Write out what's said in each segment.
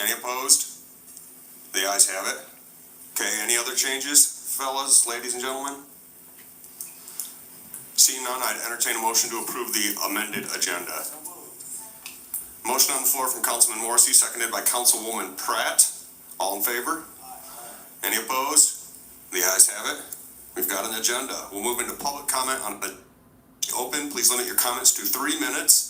Any opposed? The ayes have it. Okay, any other changes, fellas, ladies and gentlemen? Seeing none, I'd entertain a motion to approve the amended agenda. Motion on the floor from Councilman Morrissey, seconded by Councilwoman Pratt. All in favor? Any opposed? The ayes have it. We've got an agenda. We'll move into public comment on the open. Please limit your comments to 3 minutes.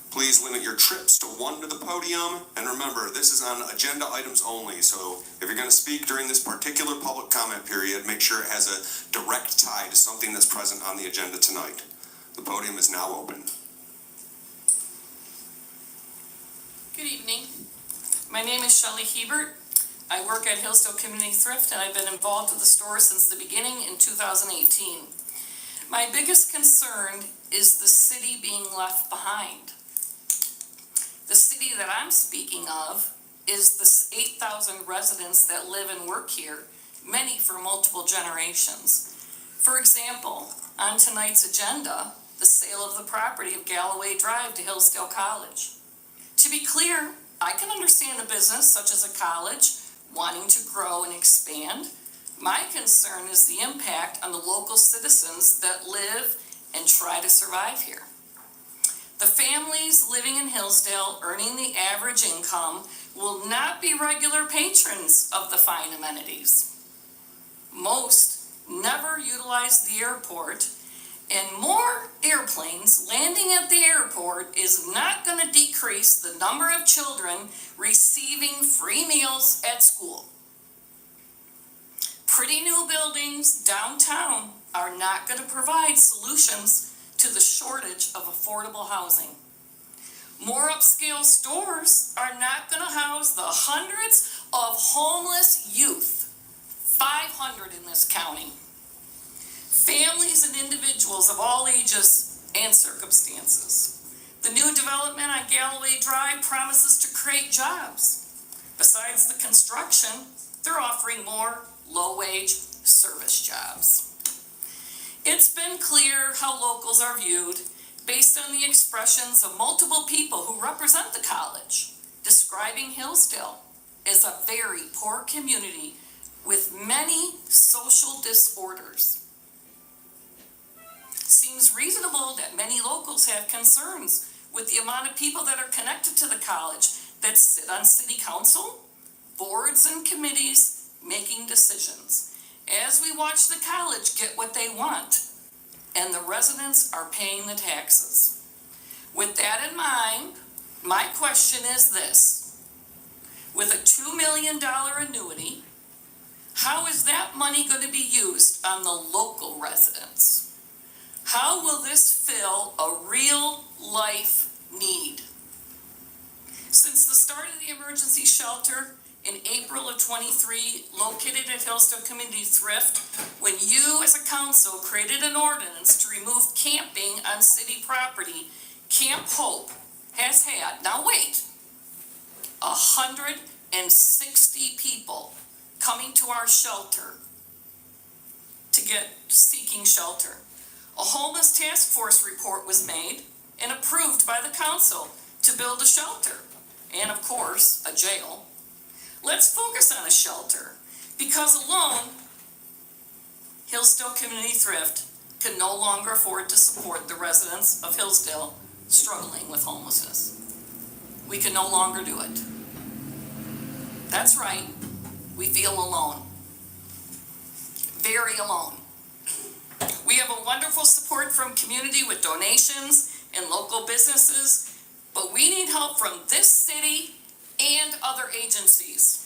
Please limit your trips to 1 to the podium. And remember, this is on agenda items only. So if you're going to speak during this particular public comment period, make sure it has a direct tie to something that's present on the agenda tonight. The podium is now open. Good evening. My name is Shelley Hebert. I work at Hillsdale Community Thrift, and I've been involved with the store since the beginning in 2018. My biggest concern is the city being left behind. The city that I'm speaking of is the 8,000 residents that live and work here, many for multiple generations. For example, on tonight's agenda, the sale of the property of Galloway Drive to Hillsdale College. To be clear, I can understand a business such as a college wanting to grow and expand. My concern is the impact on the local citizens that live and try to survive here. The families living in Hillsdale earning the average income will not be regular patrons of the fine amenities. Most never utilize the airport, and more airplanes landing at the airport is not going to decrease the number of children receiving free meals at school. Pretty new buildings downtown are not going to provide solutions to the shortage of affordable housing. More upscale stores are not going to house the hundreds of homeless youth, 500 in this county. Families and individuals of all ages and circumstances. The new development on Galloway Drive promises to create jobs. Besides the construction, they're offering more low-wage service jobs. It's been clear how locals are viewed based on the expressions of multiple people who represent the college, describing Hillsdale as a very poor community with many social disorders. Seems reasonable that many locals have concerns with the amount of people that are connected to the college that sit on city council, boards and committees making decisions. As we watch the college get what they want, and the residents are paying the taxes. With that in mind, my question is this. With a $2 million annuity, how is that money going to be used on the local residents? How will this fill a real life need? Since the start of the emergency shelter in April of 23, located at Hillsdale Community Thrift, when you as a council created an ordinance to remove camping on city property, Camp Hope has had, now wait, 160 people coming to our shelter seeking shelter. A homeless task force report was made and approved by the council to build a shelter and, of course, a jail. Let's focus on a shelter because alone, Hillsdale Community Thrift can no longer afford to support the residents of Hillsdale struggling with homelessness. We can no longer do it. That's right, we feel alone. Very alone. We have a wonderful support from community with donations and local businesses, but we need help from this city and other agencies.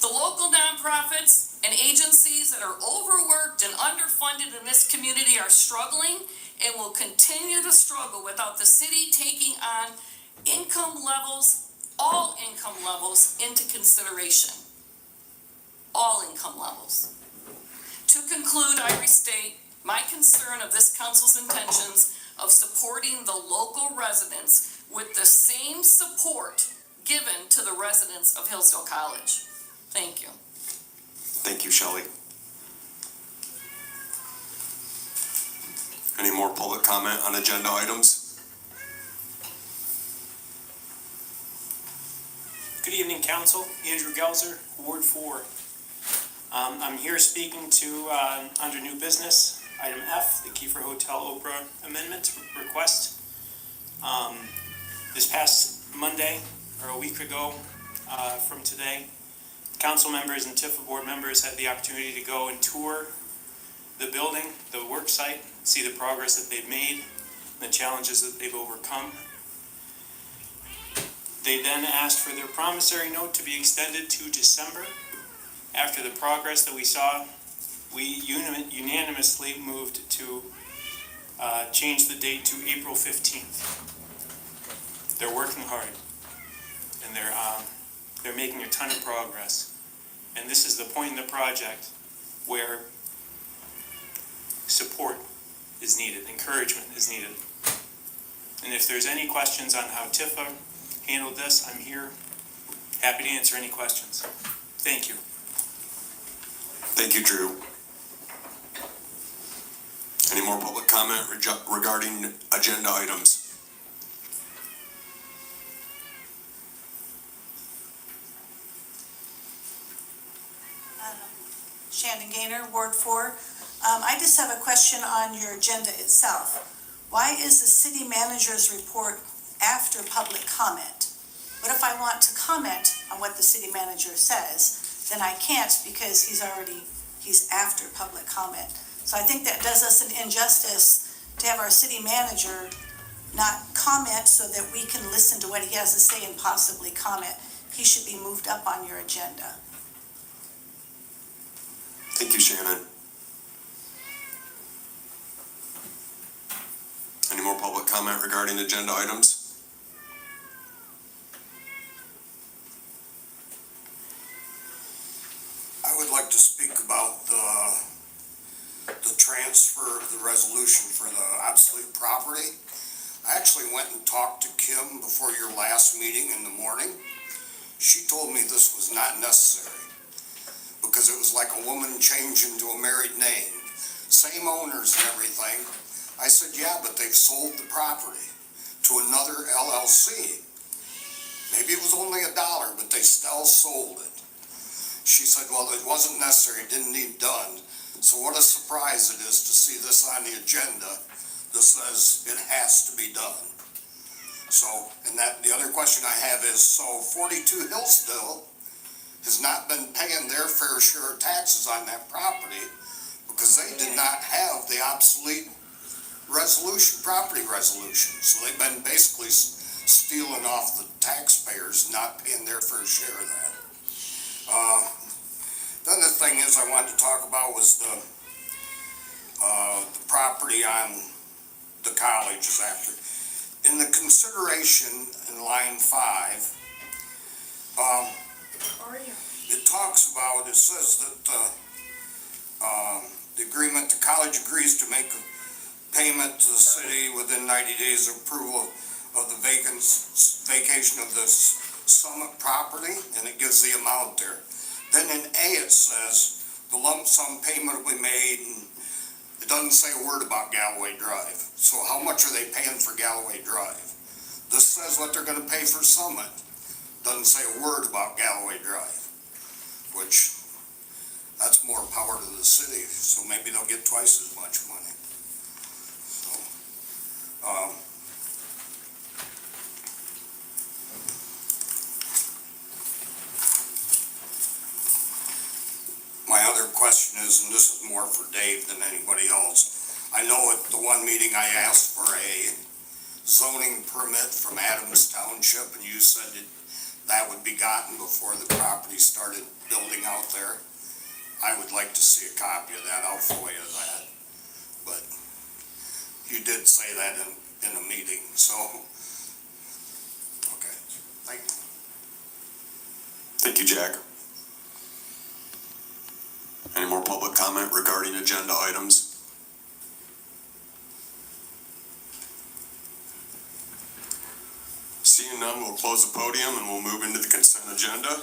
The local nonprofits and agencies that are overworked and underfunded in this community are struggling and will continue to struggle without the city taking on income levels, all income levels into consideration. All income levels. To conclude, I restate my concern of this council's intentions of supporting the local residents with the same support given to the residents of Hillsdale College. Thank you. Thank you, Shelley. Any more public comment on agenda items? Good evening, Council. Andrew Gelzer, Ward 4. I'm here speaking to, under new business, item F, the Kiefer Hotel Oprah Amendment request. This past Monday, or a week ago from today, council members and TIFA board members had the opportunity to go and tour the building, the work site, see the progress that they've made, the challenges that they've overcome. They then asked for their promissory note to be extended to December. After the progress that we saw, we unanimously moved to change the date to April 15th. They're working hard, and they're making a ton of progress. And this is the point in the project where support is needed, encouragement is needed. And if there's any questions on how TIFA handled this, I'm here, happy to answer any questions. Thank you. Thank you, Drew. Any more public comment regarding agenda items? Shannon Gaynor, Ward 4. I just have a question on your agenda itself. Why is the city manager's report after public comment? What if I want to comment on what the city manager says? Then I can't because he's after public comment. So I think that does us an injustice to have our city manager not comment so that we can listen to what he has to say and possibly comment. He should be moved up on your agenda. Thank you, Shannon. Any more public comment regarding agenda items? I would like to speak about the transfer of the resolution for the obsolete property. I actually went and talked to Kim before your last meeting in the morning. She told me this was not necessary because it was like a woman changing to a married name. Same owners and everything. I said, yeah, but they've sold the property to another LLC. Maybe it was only $1, but they still sold it. She said, well, it wasn't necessary, it didn't need done. So what a surprise it is to see this on the agenda that says it has to be done. So, and the other question I have is, so 42 Hillsdale has not been paying their fair share of taxes on that property because they did not have the obsolete property resolution. So they've been basically stealing off the taxpayers, not paying their fair share of that. Then the thing is I wanted to talk about was the property on the college is after. In the consideration in line 5, it talks about, it says that the agreement, the college agrees to make a payment to the city within 90 days of approval of the vacation of the Summit property, and it gives the amount there. Then in A it says the lump sum payment will be made, and it doesn't say a word about Galloway Drive. So how much are they paying for Galloway Drive? This says what they're going to pay for Summit. Doesn't say a word about Galloway Drive, which that's more power to the city, so maybe they'll get twice as much money. So, my other question is, and this is more for Dave than anybody else, I know at the one meeting I asked for a zoning permit from Adams Township, and you said that would be gotten before the property started building out there. I would like to see a copy of that. I'll FOIA that. But you did say that in a meeting, so, okay, thank you. Thank you, Jack. Any more public comment regarding agenda items? Seeing none, we'll close the podium and we'll move into the consent agenda.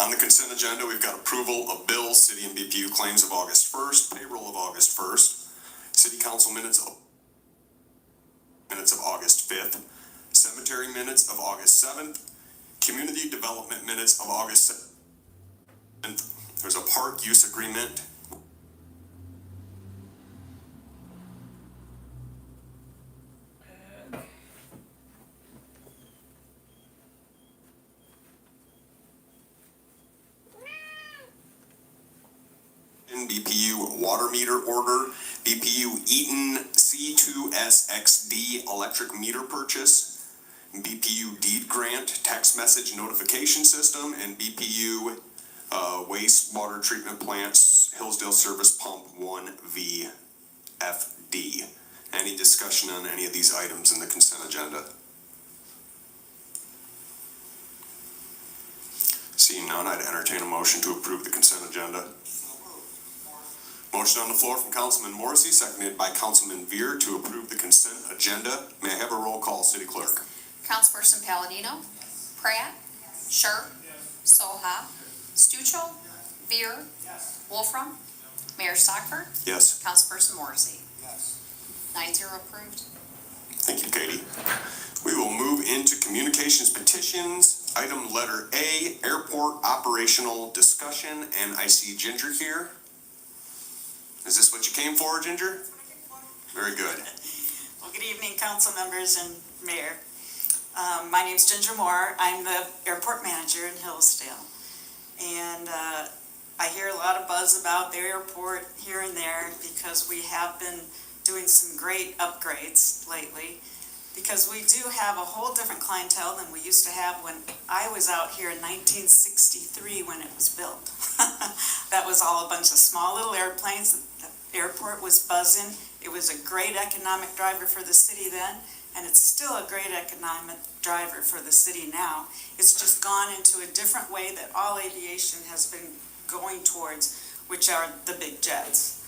On the consent agenda, we've got approval of bills, city and BPU claims of August 1st, payroll of August 1st, city council minutes of August 5th, cemetery Cemetery minutes of August 7th, Community Development minutes of August 7th. There's a park use agreement. BPU water meter order, BPU Eaton C2SXD electric meter purchase, BPU deed grant text message notification system, and BPU wastewater treatment plants Hillsdale Service Pump 1 VFD. Any discussion on any of these items in the consent agenda? Seeing none, I'd entertain a motion to approve the consent agenda. Motion on the floor from Councilman Morrissey, seconded by Councilman Veer to approve the consent agenda. May I have a roll call, City Clerk? Councilperson Palladino? Pratt? Sharp? Soha? Stuchel? Veer? Wolfram? Mayor Stockford? Yes. Councilperson Morrissey? Yes. 9-0 approved. Thank you, Katie. We will move into communications petitions. Item letter A, airport operational discussion, and I see Ginger here. Is this what you came for, Ginger? Very good. Well, good evening, council members and mayor. My name's Ginger Moore. I'm the airport manager in Hillsdale. And I hear a lot of buzz about the airport here and there because we have been doing some great upgrades lately. Because we do have a whole different clientele than we used to have when I was out here in 1963 when it was built. That was all a bunch of small little airplanes. The airport was buzzing. It was a great economic driver for the city then, and it's still a great economic driver for the city now. It's just gone into a different way that all aviation has been going towards, which are the big jets.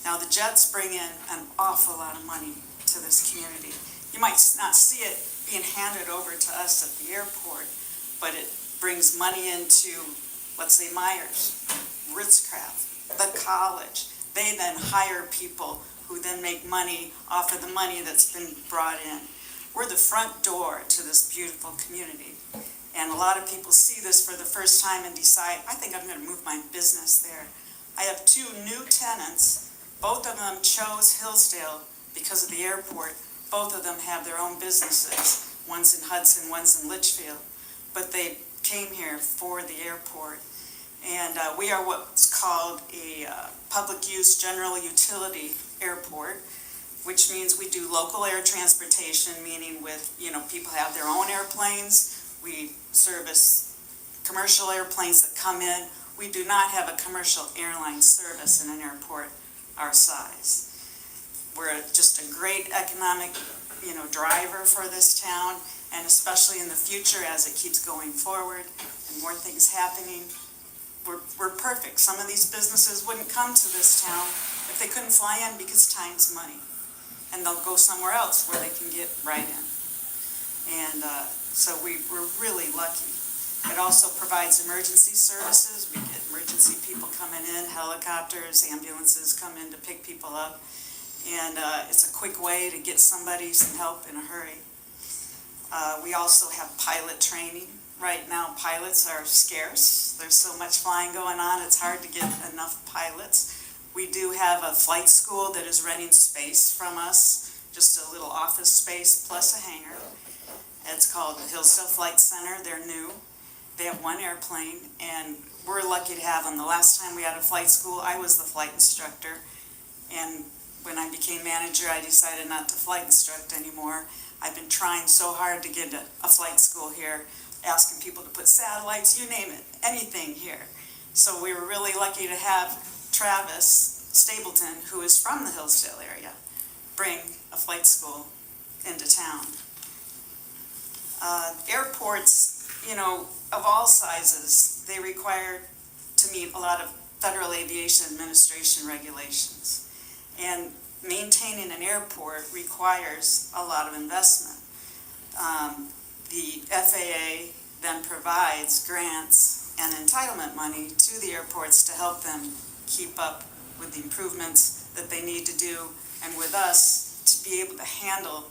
Now the jets bring in an awful lot of money to this community. You might not see it being handed over to us at the airport, but it brings money into, let's say, Myers, Ritz-Craft, the college. They then hire people who then make money off of the money that's been brought in. We're the front door to this beautiful community. And a lot of people see this for the first time and decide, I think I'm going to move my business there. I have 2 new tenants. Both of them chose Hillsdale because of the airport. Both of them have their own businesses. One's in Hudson, one's in Litchfield. But they came here for the airport. And we are what's called a public use general utility airport, which means we do local air transportation, meaning with, people have their own airplanes. We service commercial airplanes that come in. We do not have a commercial airline service in an airport our size. We're just a great economic, driver for this town, and especially in the future as it keeps going forward and more things happening. We're perfect. Some of these businesses wouldn't come to this town if they couldn't fly in because time's money. And they'll go somewhere else where they can get right in. And so we're really lucky. It also provides emergency services. We get emergency people coming in, helicopters, ambulances come in to pick people up. And it's a quick way to get somebody some help in a hurry. We also have pilot training. Right now, pilots are scarce. There's so much flying going on, it's hard to get enough pilots. We do have a flight school that is renting space from us, just a little office space plus a hangar. It's called the Hillsdale Flight Center. They're new. They have 1 airplane, and we're lucky to have them. The last time we had a flight school, I was the flight instructor, and when I became manager, I decided not to flight instruct anymore. I've been trying so hard to get a flight school here, asking people to put satellites, you name it, anything here. So we were really lucky to have Travis Stapleton, who is from the Hillsdale area, bring a flight school into town. Airports, of all sizes, they require to meet a lot of Federal Aviation Administration regulations. And maintaining an airport requires a lot of investment. The FAA then provides grants and entitlement money to the airports to help them keep up with the improvements that they need to do, and with us to be able to handle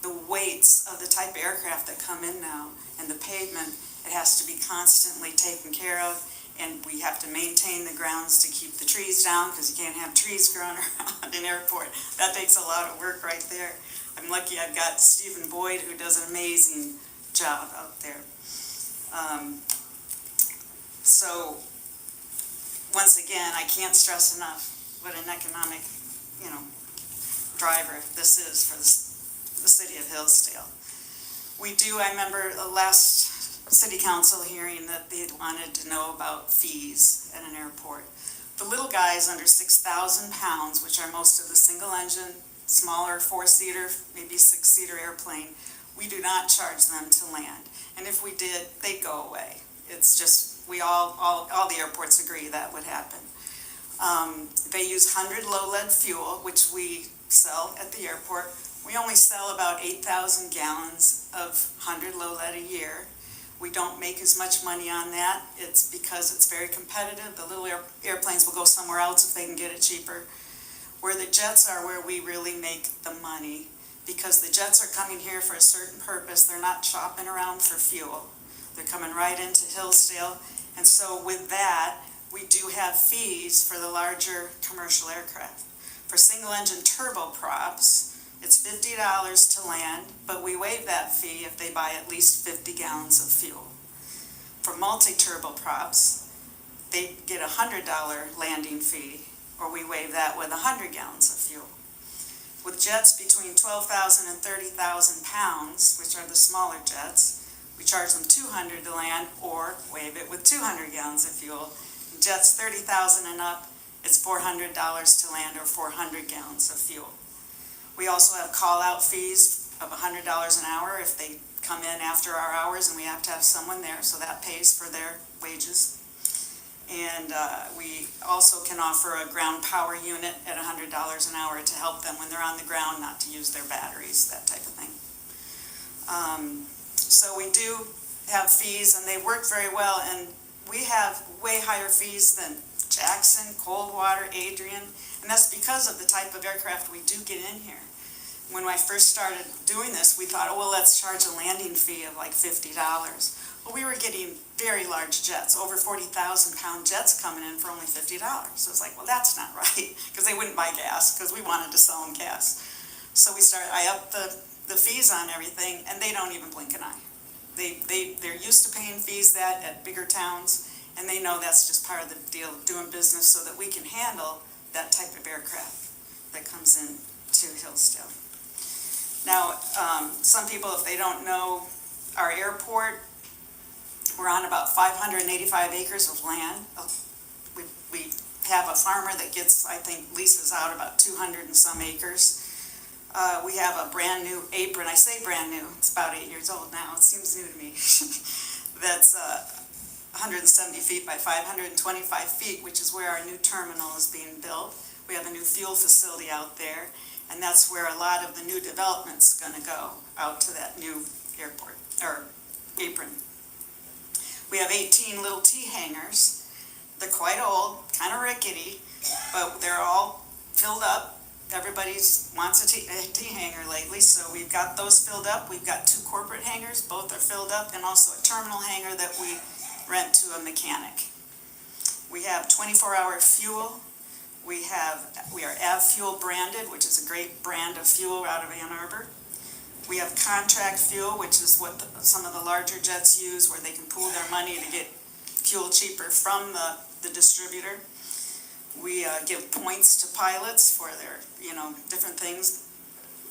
the weights of the type of aircraft that come in now and the pavement, it has to be constantly taken care of. And we have to maintain the grounds to keep the trees down, because you can't have trees growing around an airport. That takes a lot of work right there. I'm lucky I've got Stephen Boyd, who does an amazing job out there. So, once again, I can't stress enough what an economic, driver this is for the city of Hillsdale. I remember the last city council hearing that they wanted to know about fees at an airport. The little guys under 6,000 pounds, which are most of the single engine, smaller 4-seater, maybe 6-seater airplane, we do not charge them to land. And if we did, they'd go away. It's just, all the airports agree that would happen. They use 100 low lead fuel, which we sell at the airport. We only sell about 8,000 gallons of 100 low lead a year. We don't make as much money on that. It's because it's very competitive. The little airplanes will go somewhere else if they can get it cheaper. Where the jets are where we really make the money, because the jets are coming here for a certain purpose. They're not shopping around for fuel. They're coming right into Hillsdale. And so with that, we do have fees for the larger commercial aircraft. For single engine turboprops, it's $50 to land, but we waive that fee if they buy at least 50 gallons of fuel. For multi-turboprops, they get a $100 landing fee, or we waive that with 100 gallons of fuel. With jets between 12,000 and 30,000 pounds, which are the smaller jets, we charge them $200 to land, or waive it with 200 gallons of fuel. Jets 30,000 and up, it's $400 to land, or 400 gallons of fuel. We also have call-out fees of $100 an hour if they come in after our hours and we have to have someone there, so that pays for their wages. And we also can offer a ground power unit at $100 an hour to help them when they're on the ground, not to use their batteries, that type of thing. So we do have fees, and they work very well, and we have way higher fees than Jackson, Coldwater, Adrian, and that's because of the type of aircraft we do get in here. When I first started doing this, we thought, let's charge a landing fee of like $50. Well, we were getting very large jets, over 40,000 pound jets coming in for only $50. So it's like, well, that's not right, because they wouldn't buy gas, because we wanted to sell them gas. So I upped the fees on everything, and they don't even blink an eye. They're used to paying fees at bigger towns, and they know that's just part of the deal of doing business, so that we can handle that type of aircraft that comes in to Hillsdale. Now, some people, if they don't know our airport, we're on about 585 acres of land. We have a farmer that gets, I think, leases out about 200 and some acres. We have a brand new apron. I say brand new, it's about 8 years old now. It seems new to me. That's 170 feet by 525 feet, which is where our new terminal is being built. We have a new fuel facility out there, and that's where a lot of the new development's going to go, out to that new airport, or apron. We have 18 little T-hangars. They're quite old, kind of rickety, but they're all filled up. Everybody wants a T-hanger lately, so we've got those filled up. We've got 2 corporate hangars, both are filled up, and also a terminal hangar that we rent to a mechanic. We have 24-hour fuel. We are AvFuel branded, which is a great brand of fuel out of Ann Arbor. We have contract fuel, which is what some of the larger jets use, where they can pool their money to get fuel cheaper from the distributor. We give points to pilots for their, different things,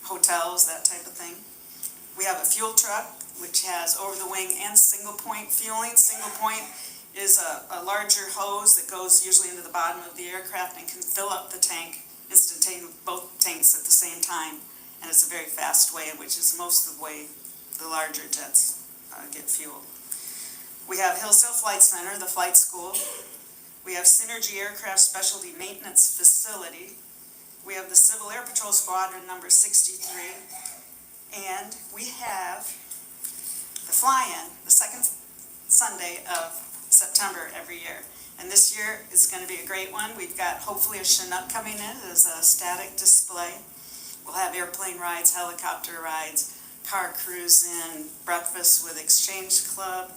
hotels, that type of thing. We have a fuel truck, which has over-the-wing and single-point fueling. Single-point is a larger hose that goes usually into the bottom of the aircraft and can fill up the tank instantaneously, both tanks at the same time. And it's a very fast way, which is most of the way the larger jets get fuel. We have Hillsdale Flight Center, the flight school. We have Synergy Aircraft Specialty Maintenance Facility. We have the Civil Air Patrol Squadron number 63. And we have the fly-in, the second Sunday of September every year. And this year is going to be a great one. We've got hopefully a Chinook coming in as a static display. We'll have airplane rides, helicopter rides, car cruise in, breakfast with Exchange Club.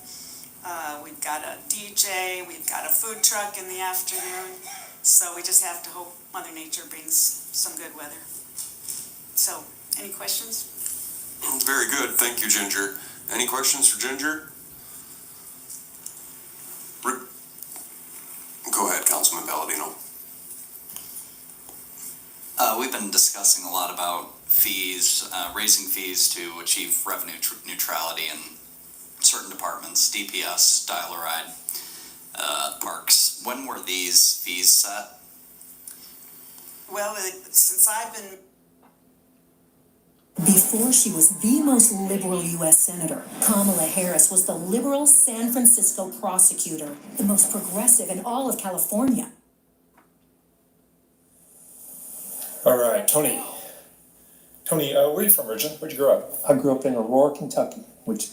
We've got a DJ, we've got a food truck in the afternoon. So we just have to hope Mother Nature brings some good weather. So, any questions? Very good, thank you, Ginger. Any questions for Ginger? Go ahead, Councilman Palladino. We've been discussing a lot about fees, raising fees to achieve revenue neutrality in certain departments, DPS, dial-a-ride, parks. When were these fees set? Well, since I've been Before she was the most liberal U.S. Senator, Kamala Harris was the liberal San Francisco prosecutor, the most progressive in all of California. All right, Tony. Tony, where are you from, originally? Where'd you grow up? I grew up in Aurora, Kentucky, which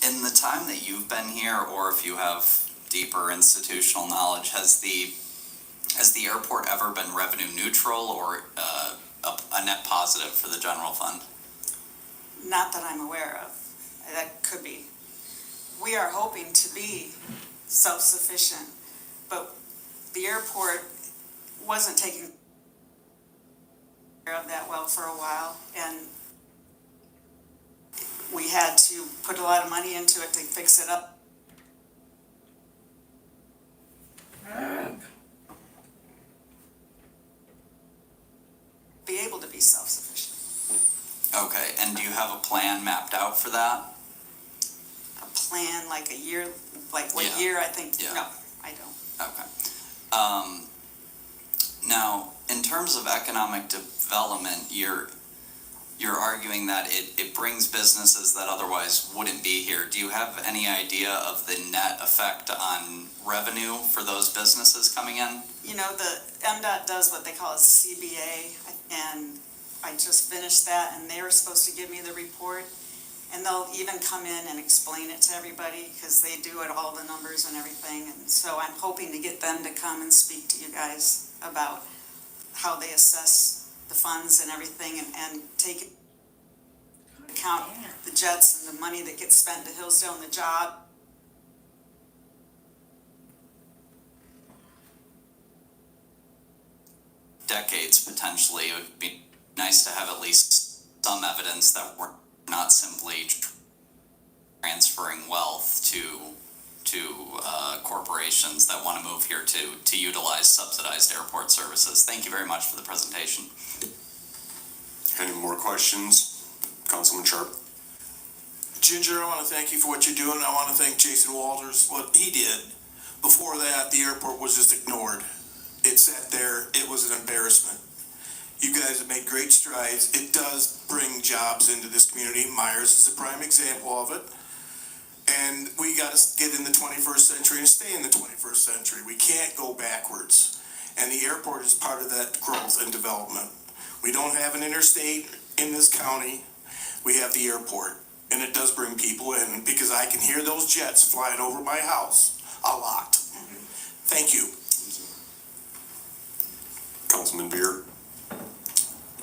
In the time that you've been here, or if you have deeper institutional knowledge, has the airport ever been revenue neutral or a net positive for the general fund? Not that I'm aware of. That could be. We are hoping to be self-sufficient, but the airport wasn't taking care of that well for a while, and we had to put a lot of money into it to fix it up. Be able to be self-sufficient. Okay, and do you have a plan mapped out for that? A plan, like a year, like what Yeah. year, I think, Yeah. no, I don't. Okay. Now, in terms of economic development, you're arguing that it brings businesses that otherwise wouldn't be here. Do you have any idea of the net effect on revenue for those businesses coming in? You know, the MDOT does what they call a CBA, and I just finished that, and they were supposed to give me the report, and they'll even come in and explain it to everybody, because they do it, all the numbers and everything, and so I'm hoping to get them to come and speak to you guys about how they assess the funds and everything, and take into account the jets and the money that gets spent to Hillsdale and the job. Decades potentially, it would be nice to have at least some evidence that we're not simply transferring wealth to corporations that want to move here to utilize subsidized airport services. Thank you very much for the presentation. Any more questions? Councilman Sharp? Ginger, I want to thank you for what you're doing. I want to thank Jason Walters, what he did. Before that, the airport was just ignored. It sat there. It was an embarrassment. You guys have made great strides. It does bring jobs into this community. Myers is a prime example of it. And we got to get in the 21st century and stay in the 21st century. We can't go backwards. And the airport is part of that growth and development. We don't have an interstate in this county. We have the airport. And it does bring people in, because I can hear those jets flying over my house a lot. Thank you. Councilman Beer?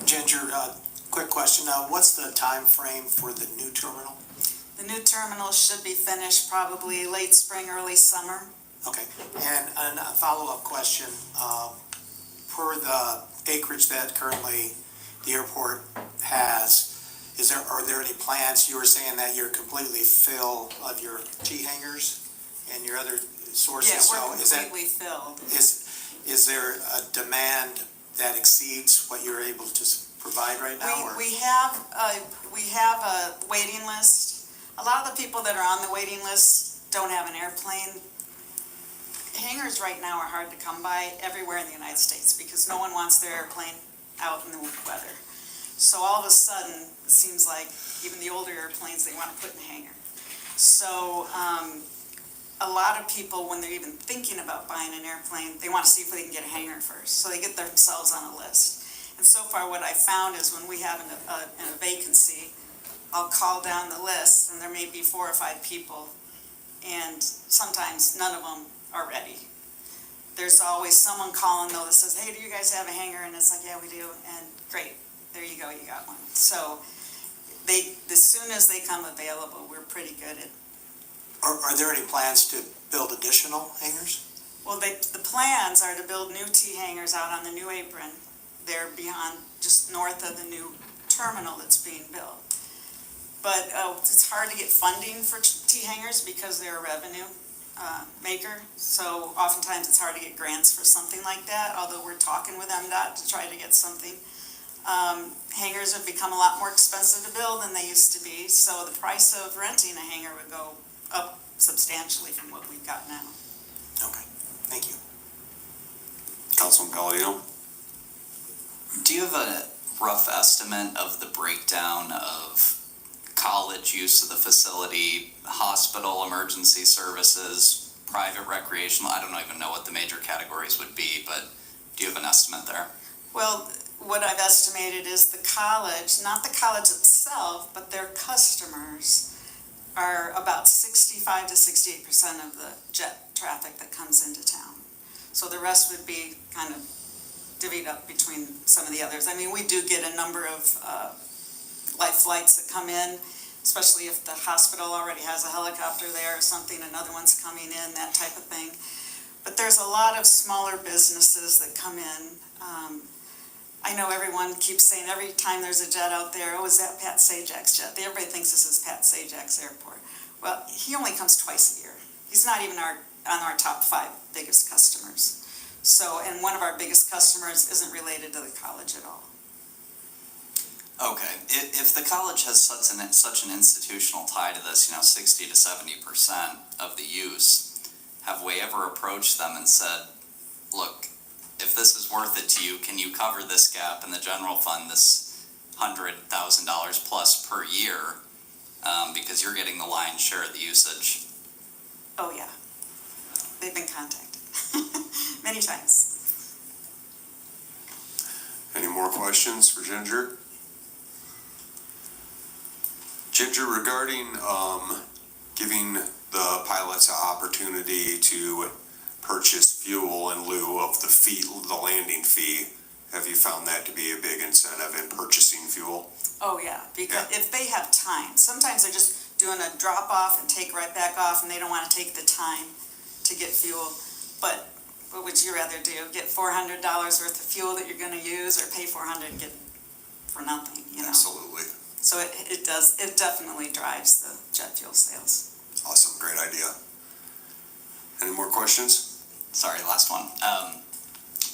Ginger, quick question. What's the time frame for the new terminal? The new terminal should be finished probably late spring, early summer. Okay. And a follow-up question. For the acreage that currently the airport has, are there any plans? You were saying that you're completely full of your T hangars and your other sources. Yeah, we're completely filled. Is there a demand that exceeds what you're able to provide right now? We have a waiting list. A lot of the people that are on the waiting list don't have an airplane. Hangars right now are hard to come by everywhere in the United States, because no one wants their airplane out in the weather. So all of a sudden, it seems like even the older airplanes, they want to put in a hangar. So a lot of people, when they're even thinking about buying an airplane, they want to see if they can get a hangar first. So they get themselves on a list. And so far what I found is when we have a vacancy, I'll call down the list, and there may be 4 or 5 people, and sometimes none of them are ready. there's always someone calling though that says, hey, do you guys have a hanger? And it's like, yeah, we do, and great, there you go, you got one. So as soon as they come available, we're pretty good at. Are there any plans to build additional hangars? Well, the plans are to build new T-hangers out on the new apron. They're beyond, just north of the new terminal that's being built. But it's hard to get funding for T-hangers because they're a revenue maker. So oftentimes it's hard to get grants for something like that, although we're talking with MDOT to try to get something. Hangars have become a lot more expensive to build than they used to be, so the price of renting a hangar would go up substantially from what we've got now. Okay, thank you. Councilman Palladino? Do you have a rough estimate of the breakdown of college use of the facility, hospital, emergency services, private recreational? I don't even know what the major categories would be, but do you have an estimate there? Well, what I've estimated is the college, not the college itself, but their customers are about 65 to 68% of the jet traffic that comes into town. So the rest would be kind of divvied up between some of the others. I mean, we do get a number of light flights that come in, especially if the hospital already has a helicopter there or something, another one's coming in, that type of thing. But there's a lot of smaller businesses that come in. I know everyone keeps saying every time there's a jet out there, oh, is that Pat Sajak's jet? Everybody thinks this is Pat Sajak's airport. Well, he only comes twice a year. He's not even on our top 5 biggest customers. So, and one of our biggest customers isn't related to the college at all. Okay, if the college has such an institutional tie to this, 60 to 70% of the use, have we ever approached them and said, look, if this is worth it to you, can you cover this gap in the general fund, this $100,000 plus per year, because you're getting the lion's share of the usage? Oh, yeah. They've been contacted many times. Any more questions for Ginger? Ginger, regarding giving the pilots an opportunity to purchase fuel in lieu of the landing fee, have you found that to be a big incentive in purchasing fuel? Oh, yeah, because if they have time, sometimes they're just doing a drop off and take right back off, and they don't want to take the time to get fuel. But what would you rather do? Get $400 worth of fuel that you're going to use, or pay $400 and get for nothing? Absolutely. So it definitely drives the jet fuel sales. Awesome, great idea. Any more questions? Sorry, last one.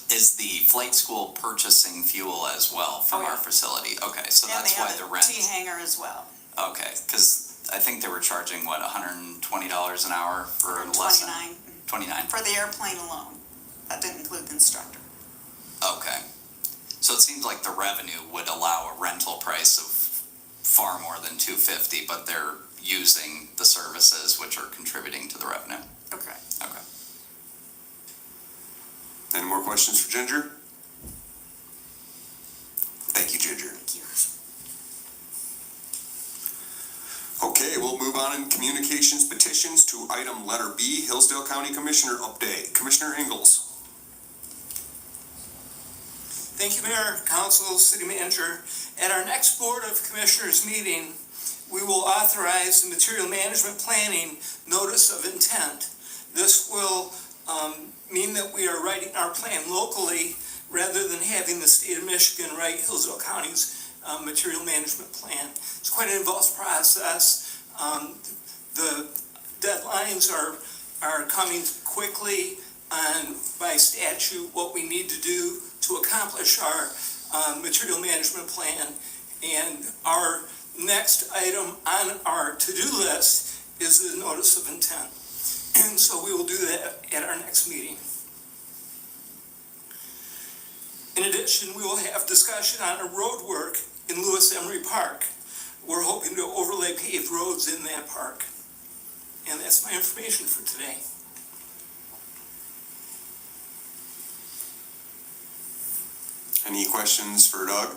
Is the flight school purchasing fuel as well from our facility? Okay, so that's why the rent. And they have a T-hanger as well. Okay, because I think they were charging, what, $120 an hour for a lesson? $29. For the airplane alone. That didn't include the instructor. Okay. So it seems like the revenue would allow a rental price of far more than $250, but they're using the services which are contributing to the revenue. Okay. Okay. Any more questions for Ginger? Thank you, Ginger. Thank you. Okay, we'll move on in communications petitions to item letter B, Hillsdale County Commissioner update. Commissioner Ingalls. Thank you, Mayor, Council, City Manager. At our next Board of Commissioners meeting, we will authorize the Material Management Planning Notice of Intent. This will mean that we are writing our plan locally rather than having the state of Michigan write Hillsdale County's material management plan. It's quite an involved process. The deadlines are coming quickly, and by statute, what we need to do to accomplish our material management plan. And our next item on our to-do list is the notice of intent. And so we will do that at our next meeting. In addition, we will have discussion on a road work in Lewis Emery Park. We're hoping to overlay paved roads in that park. And that's my information for today. Any questions for Doug?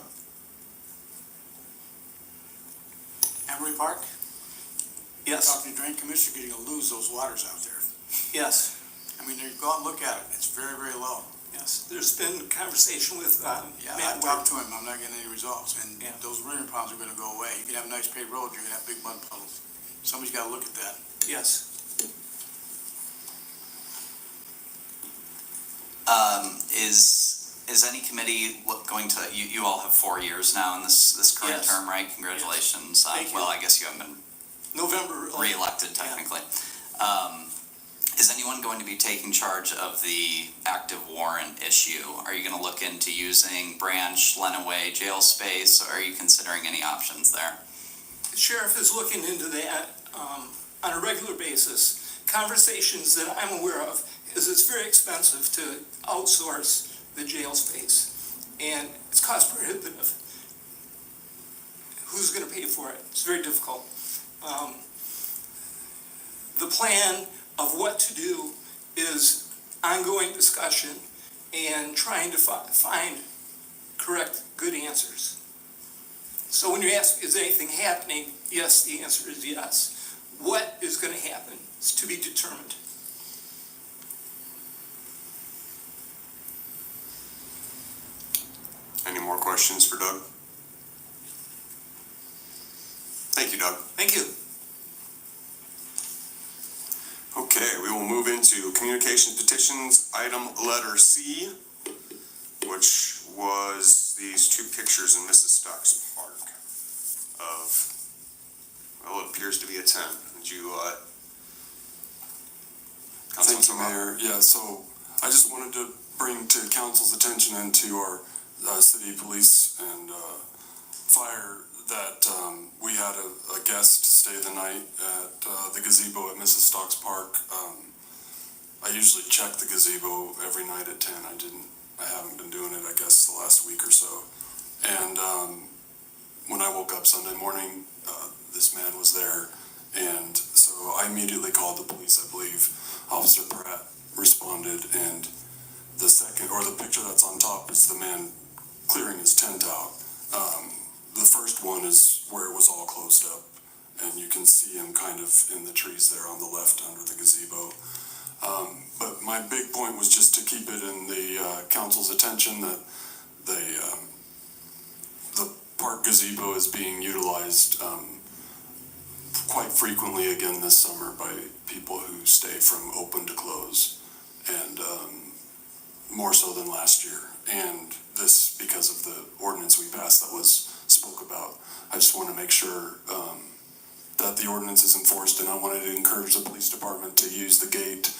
Emery Park? Yes. Talking to Drain Commissioner, you're gonna lose those waters out there. Yes. I mean, go out and look at it. It's very, very low. Yes, there's been conversation with, Yeah, I Matt talked to him, I'm not getting any results, and Yeah. those rearing problems are gonna go away. You can have nice paved roads, you're gonna have big mud puddles. Somebody's gotta look at that. Yes. Is any committee going to, you all have 4 years now in this current Yes. term, right? Congratulations. Thank you. Well, I guess you haven't been November. re-elected technically. Is anyone going to be taking charge of the active warrant issue? Are you gonna look into using Branch, Lenawee jail space, or are you considering any options there? The sheriff is looking into that on a regular basis. Conversations that I'm aware of is it's very expensive to outsource the jail space, and it's cost prohibitive. Who's going to pay for it? It's very difficult. The plan of what to do is ongoing discussion and trying to find correct, good answers. So when you ask, is anything happening? Yes, the answer is yes. What is going to happen is to be determined. Any more questions for Doug? Thank you, Doug. Thank you. Okay, we will move into communications petitions, item letter C, which was these two pictures in Mrs. Stock's park of, well, it appears to be a tent. Would you, Thank you, Mayor. Yeah, so I just wanted to bring to council's attention and to our city police and fire that we had a guest stay the night at the gazebo at Mrs. Stock's Park. I usually check the gazebo every night at 10. I haven't been doing it, I guess, the last week or so. And when I woke up Sunday morning, this man was there. And so I immediately called the police. I believe Officer Pratt responded, and the second, or the picture that's on top, is the man clearing his tent out. The first one is where it was all closed up, and you can see him kind of in the trees there on the left under the gazebo. But my big point was just to keep it in the council's attention that the park gazebo is being utilized quite frequently again this summer by people who stay from open to close, and more so than last year. And this because of the ordinance we passed that was spoke about. I just want to make sure that the ordinance is enforced, and I wanted to encourage the police department to use the gate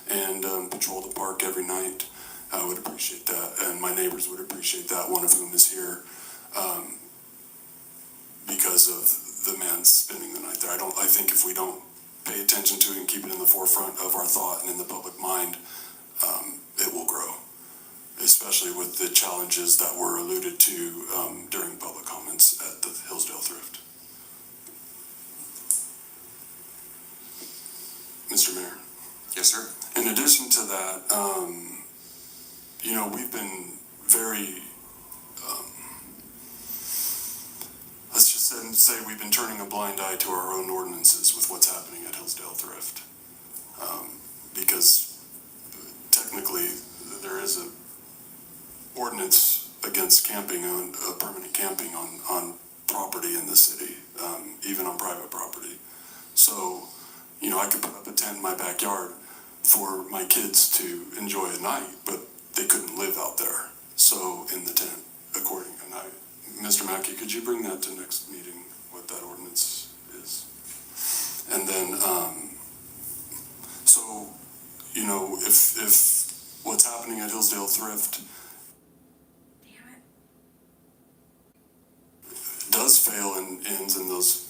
and patrol the park every night. I would appreciate that, and my neighbors would appreciate that, one of whom is here, because of the man spending the night there. I think if we don't pay attention to it and keep it in the forefront of our thought and in the public mind, it will grow, especially with the challenges that were alluded to during public comments at the Hillsdale Thrift. Mr. Mayor. Yes, sir. In addition to that, we've been very, let's just say we've been turning a blind eye to our own ordinances with what's happening at Hillsdale Thrift. Because technically there is a ordinance against camping on permanent camping on property in the city, even on private property. So, I could put up a tent in my backyard for my kids to enjoy at night, but they couldn't live out there. So in the tent, according, and Mr. Mackey, could you bring that to next meeting, what that ordinance is? And then, so, if what's happening at Hillsdale Thrift does fail and ends in those,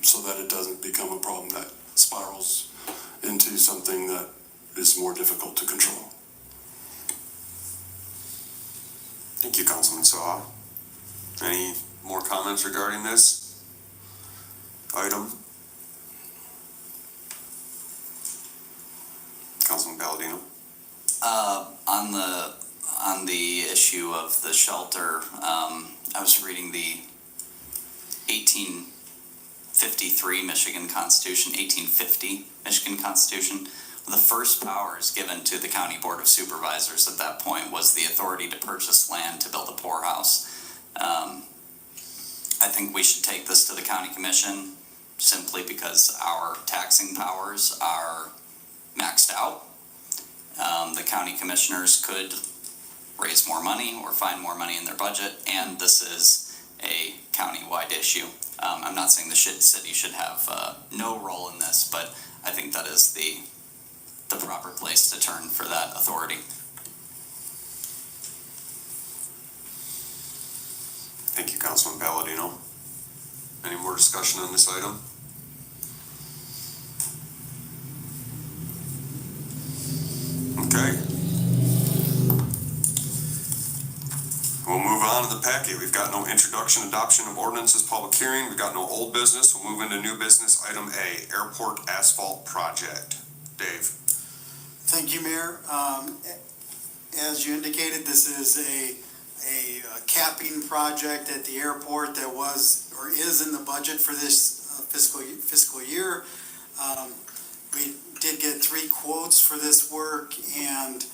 so that it doesn't become a problem that spirals into something that is more difficult to control. Thank you, Councilman Saw. Any more comments regarding this item? Councilman Palladino? On the issue of the shelter, I was reading the 1853 Michigan Constitution, 1850 Michigan Constitution. The first powers given to the County Board of Supervisors at that point was the authority to purchase land to build a poorhouse. I think we should take this to the County Commission simply because our taxing powers are maxed out. The county commissioners could raise more money or find more money in their budget, and this is a county-wide issue. I'm not saying the city should have no role in this, but I think that is the proper place to turn for that authority. Thank you, Councilman Palladino. Any more discussion on this item? Okay. We'll move on to the packet. We've got no introduction, adoption of ordinances, public hearing. We've got no old business. We'll move into new business. Item A, airport asphalt project. Dave. Thank you, Mayor. As you indicated, this is a capping project at the airport that was or is in the budget for this fiscal year. We did get 3 quotes for this work, and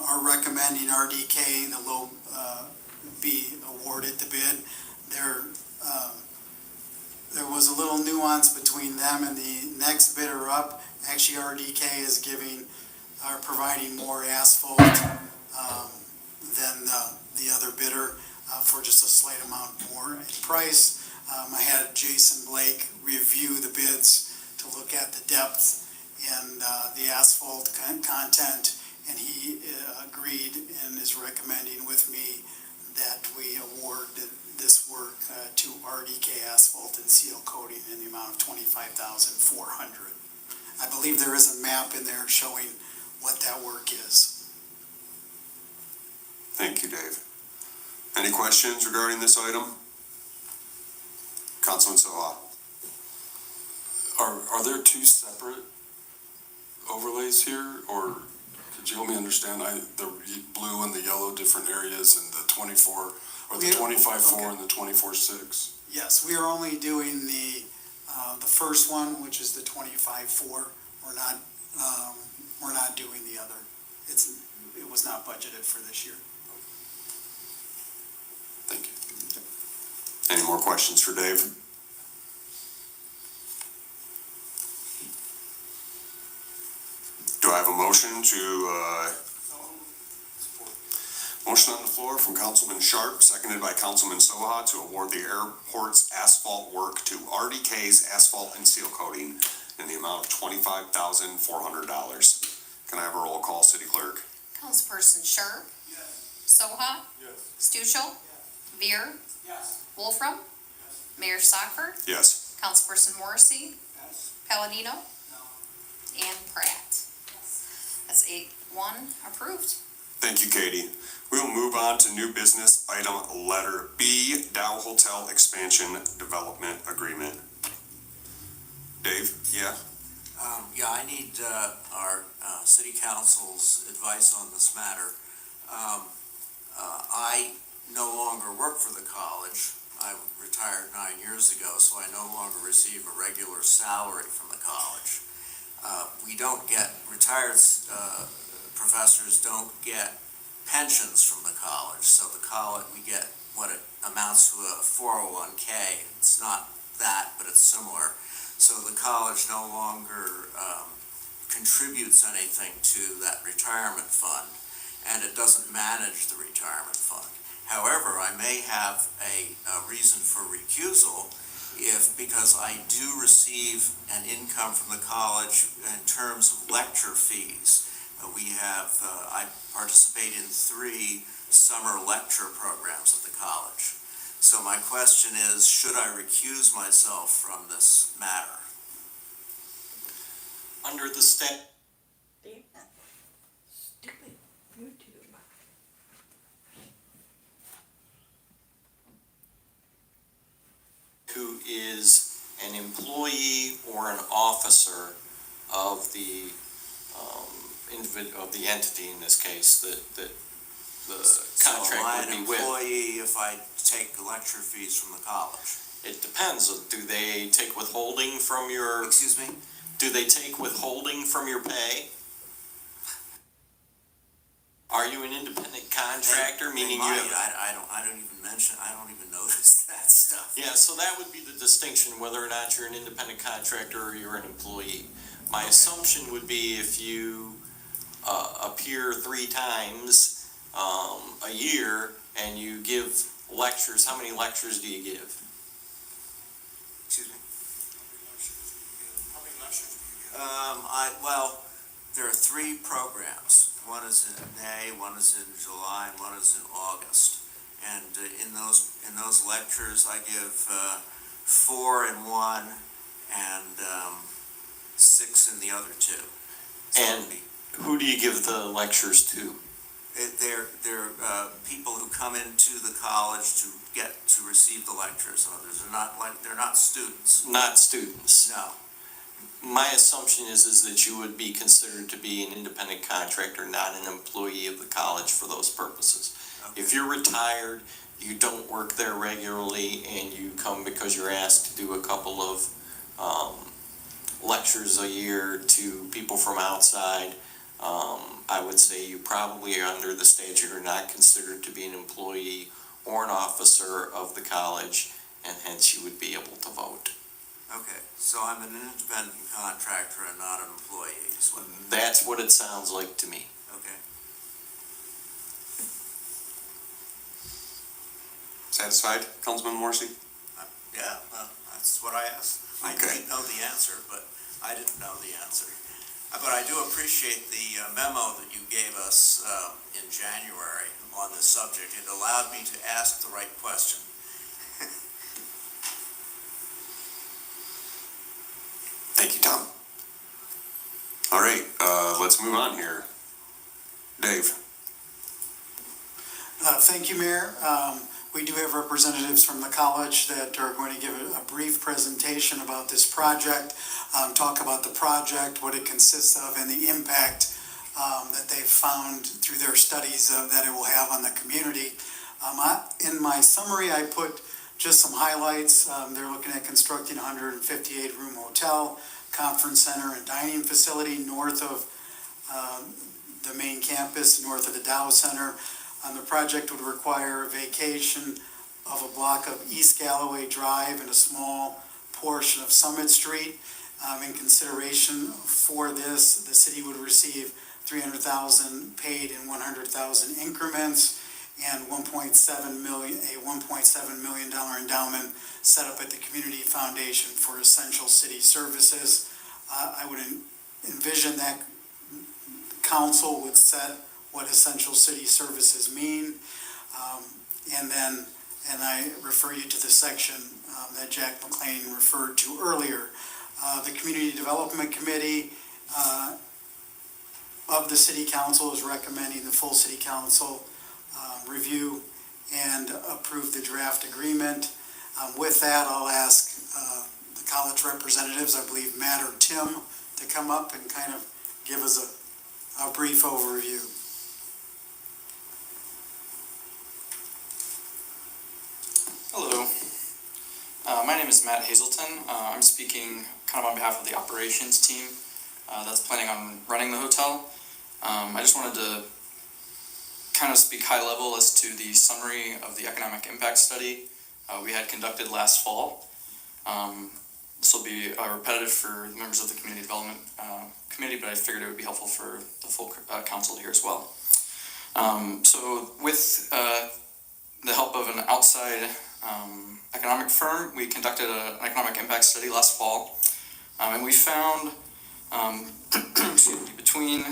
are recommending RDK, the low, be awarded the bid. There was a little nuance between them and the next bidder up. Actually, RDK is providing more asphalt than the other bidder for just a slight amount more in price. I had Jason Blake review the bids to look at the depth and the asphalt content, and he agreed and is recommending with me that we award this work to RDK Asphalt and Seal Coating in the amount of $25,400. I believe there is a map in there showing what that work is. Thank you, Dave. Any questions regarding this item? Councilman Soha. Are there 2 separate overlays here, or could you help me understand? The blue and the yellow different areas, and the 24 or the 25.4 and the 24.6. Yes, we are only doing the first one, which is the 25.4. We're not doing the other. It was not budgeted for this year. Thank you. Any more questions for Dave? Do I have a motion motion on the floor from Councilman Sharp, seconded by Councilman Soha, to award the airport's asphalt work to RDK's Asphalt and Seal Coating in the amount of $25,400. Can I have a roll call, City Clerk? Councilperson Sharp? Yes. Soha? Yes. Stuchel? Veer? Yes. Wolfram? Mayor Stockford? Yes. Councilperson Morrissey? Yes. Palladino? No. And Pratt? That's 8-1 approved. Thank you, Katie. We will move on to new business item letter B, Dow Hotel Expansion Development Agreement. Dave, yeah? I need our city council's advice on this matter. I no longer work for the college. I retired 9 years ago, so I no longer receive a regular salary from the college. We don't get, retired professors don't get pensions from the college, so the college, we get what it amounts to a 401k. It's not that, but it's similar. So the college no longer contributes anything to that retirement fund, and it doesn't manage the retirement fund. However, I may have a reason for recusal because I do receive an income from the college in terms of lecture fees. I participate in 3 summer lecture programs at the college. So my question is, should I recuse myself from this matter? Under the state. Stupid YouTube. Who is an employee or an officer of the of the entity in this case that the contract would be with. So am I an employee if I take lecture fees from the college? It depends. Do they take withholding from your? Excuse me? Do they take withholding from your pay? Are you an independent contractor? Meaning you have. I don't even mention. I don't even notice that stuff. Yeah, so that would be the distinction, whether or not you're an independent contractor or you're an employee. My assumption would be if you appear 3 times a year and you give lectures, how many lectures do you give? Excuse me? How many lectures do you give? Well, there are 3 programs. One is in May, one is in July, and one is in August. And in those lectures, I give 4 in one and 6 in the other 2. So And who do you give the lectures to? They're people who come into the college to receive the lectures. In others, they're not students. Not students. No. My assumption is that you would be considered to be an independent contractor, not an employee of the college for those purposes. Okay. If you're retired, you don't work there regularly, and you come because you're asked to do a couple of lectures a year to people from outside, I would say you probably are under the statute are not considered to be an employee or an officer of the college, and hence you would be able to vote. Okay, so I'm an independent contractor and not an employee. That's what it sounds like to me. Okay. Satisfied, Councilman Morrissey? Yeah, well, that's what I asked. I Okay. didn't know the answer, but I didn't know the answer. But I do appreciate the memo that you gave us in January on this subject. It allowed me to ask the right question. Thank you, Tom. All right, let's move on here. Dave? Thank you, Mayor. We do have representatives from the college that are going to give a brief presentation about this project, talk about the project, what it consists of, and the impact that they've found through their studies that it will have on the community. In my summary, I put just some highlights. They're looking at constructing a 158-room hotel, conference center, and dining facility north of the main campus, north of the Dow Center. The project would require vacation of a block of East Galloway Drive and a small portion of Summit Street. In consideration for this, the city would receive $300,000 paid in $100,000 increments and a $1.7 million endowment set up at the Community Foundation for Essential City Services. I would envision that council would set what essential city services mean. And I refer you to the section that Jack McLean referred to earlier. The Community Development Committee of the City Council is recommending the full City Council review and approve the draft agreement. With that, I'll ask the college representatives, I believe Matt or Tim, to come up and kind of give us a brief overview. Hello, my name is Matt Hazelton. I'm speaking kind of on behalf of the operations team that's planning on running the hotel. I just wanted to kind of speak high level as to the summary of the economic impact study we had conducted last fall. This will be repetitive for the members of the Community Development Committee, but I figured it would be helpful for the full council to hear as well. So with the help of an outside economic firm, we conducted an economic impact study last fall, and we found between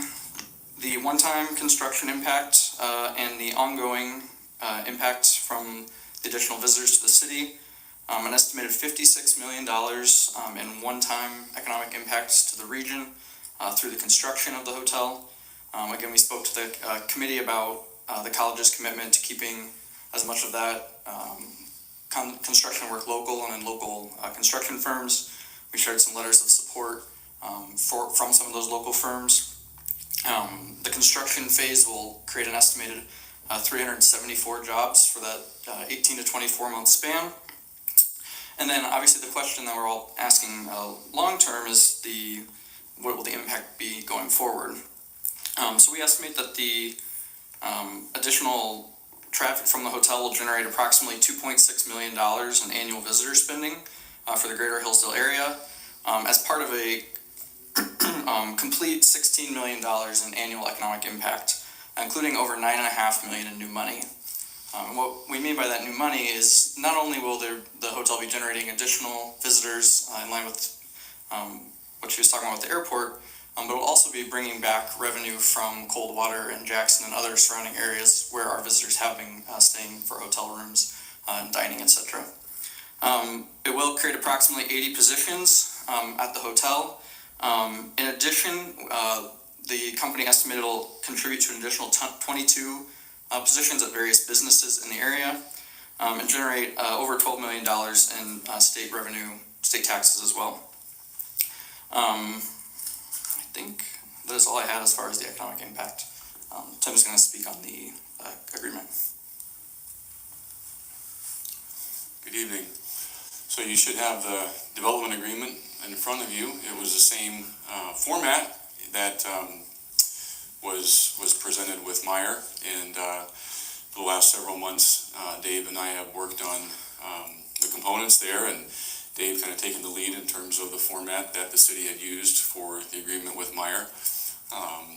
the one-time construction impact and the ongoing impact from the additional visitors to the city, an estimated $56 million in one-time economic impacts to the region through the construction of the hotel. Again, we spoke to the committee about the college's commitment to keeping as much of that construction work local and in local construction firms. We shared some letters of support from some of those local firms. The construction phase will create an estimated 374 jobs for that 18 to 24 month span. And then obviously the question that we're all asking long term is what will the impact be going forward? So we estimate that the additional traffic from the hotel will generate approximately $2.6 million in annual visitor spending for the greater Hillsdale area as part of a complete $16 million in annual economic impact, including over $9.5 million in new money. What we mean by that new money is not only will the hotel be generating additional visitors in line with what she was talking about with the airport, but it will also be bringing back revenue from Coldwater and Jackson and other surrounding areas where our visitors have been staying for hotel rooms and dining, etc. It will create approximately 80 positions at the hotel. In addition, the company estimated it will contribute to an additional 22 positions at various businesses in the area and generate over $12 million in state revenue, state taxes as well. I think that is all I had as far as the economic impact. Tim is going to speak on the agreement. Good evening. So you should have the development agreement in front of you. It was the same format that was presented with Meyer, and for the last several months, Dave and I have worked on the components there, and Dave kind of taken the lead in terms of the format that the city had used for the agreement with Meyer.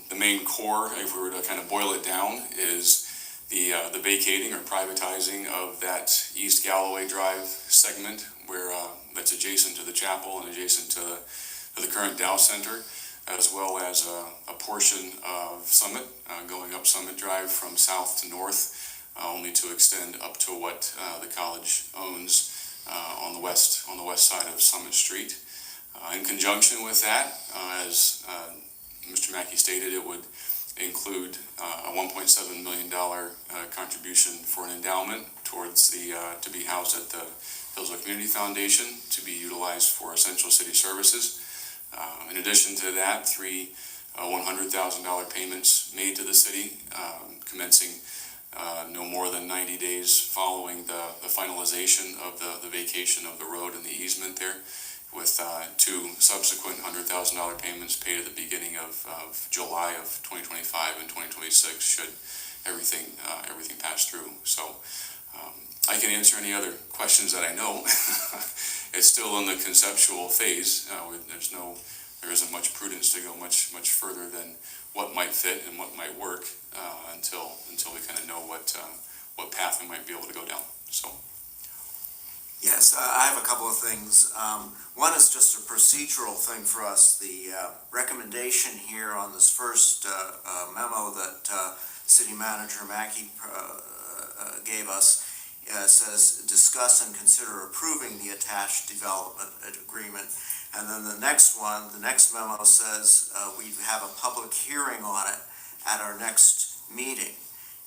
The main core, if we were to kind of boil it down, is the vacating or privatizing of that East Galloway Drive segment where that's adjacent to the chapel and adjacent to the current Dow Center, as well as a portion of Summit, going up Summit Drive from south to north, only to extend up to what the college owns on the west side of Summit Street. In conjunction with that, as Mr. Mackey stated, it would include a $1.7 million contribution for an endowment towards to be housed at the Hillsdale Community Foundation to be utilized for essential city services. In addition to that, three $100,000 payments made to the city, commencing no more than 90 days following the finalization of the vacation of the road and the easement there, with two subsequent $100,000 payments paid at the beginning of July of 2025 and 2026 should everything pass through. So I can answer any other questions that I know. It's still in the conceptual phase. There isn't much prudence to go much further than what might fit and what might work until we kind of know what path we might be able to go down. So. Yes, I have a couple of things. One is just a procedural thing for us. The recommendation here on this first memo that City Manager Mackey gave us says discuss and consider approving the attached development agreement. And then the next memo says we have a public hearing on it at our next meeting.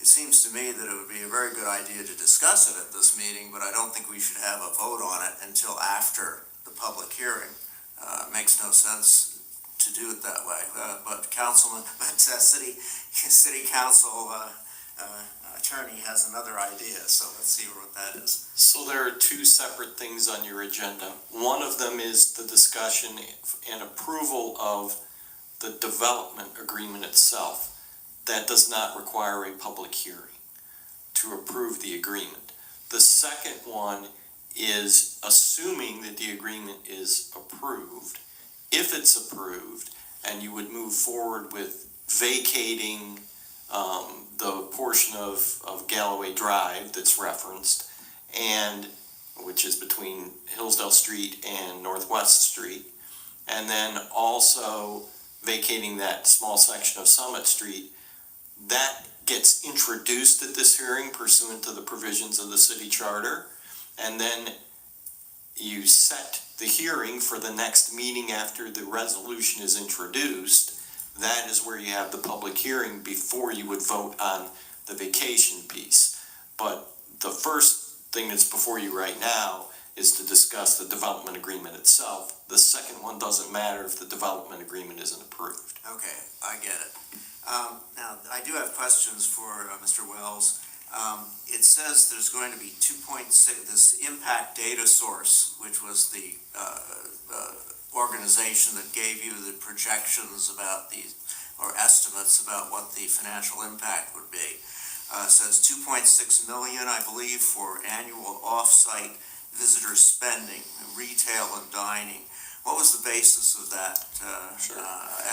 It seems to me that it would be a very good idea to discuss it at this meeting, but I don't think we should have a vote on it until after the public hearing. It makes no sense to do it that way. But city council attorney has another idea, so let's see what that is. So there are two separate things on your agenda. One of them is the discussion and approval of the development agreement itself. That does not require a public hearing to approve the agreement. The second one is assuming that the agreement is approved. If it's approved, and you would move forward with vacating the portion of Galloway Drive that's referenced, and which is between Hillsdale Street and Northwest Street, and then also vacating that small section of Summit Street, that gets introduced at this hearing pursuant to the provisions of the city charter, and then you set the hearing for the next meeting after the resolution is introduced. That is where you have the public hearing before you would vote on the vacation piece. But the first thing that's before you right now is to discuss the development agreement itself. The second one doesn't matter if the development agreement isn't approved. Okay, I get it. Now, I do have questions for Mr. Wells. It says there's going to be 2.6, this impact data source, which was the organization that gave you the projections about these, or estimates about what the financial impact would be. Says 2.6 million, I believe, for annual off-site visitor spending, retail and dining. What was the basis of that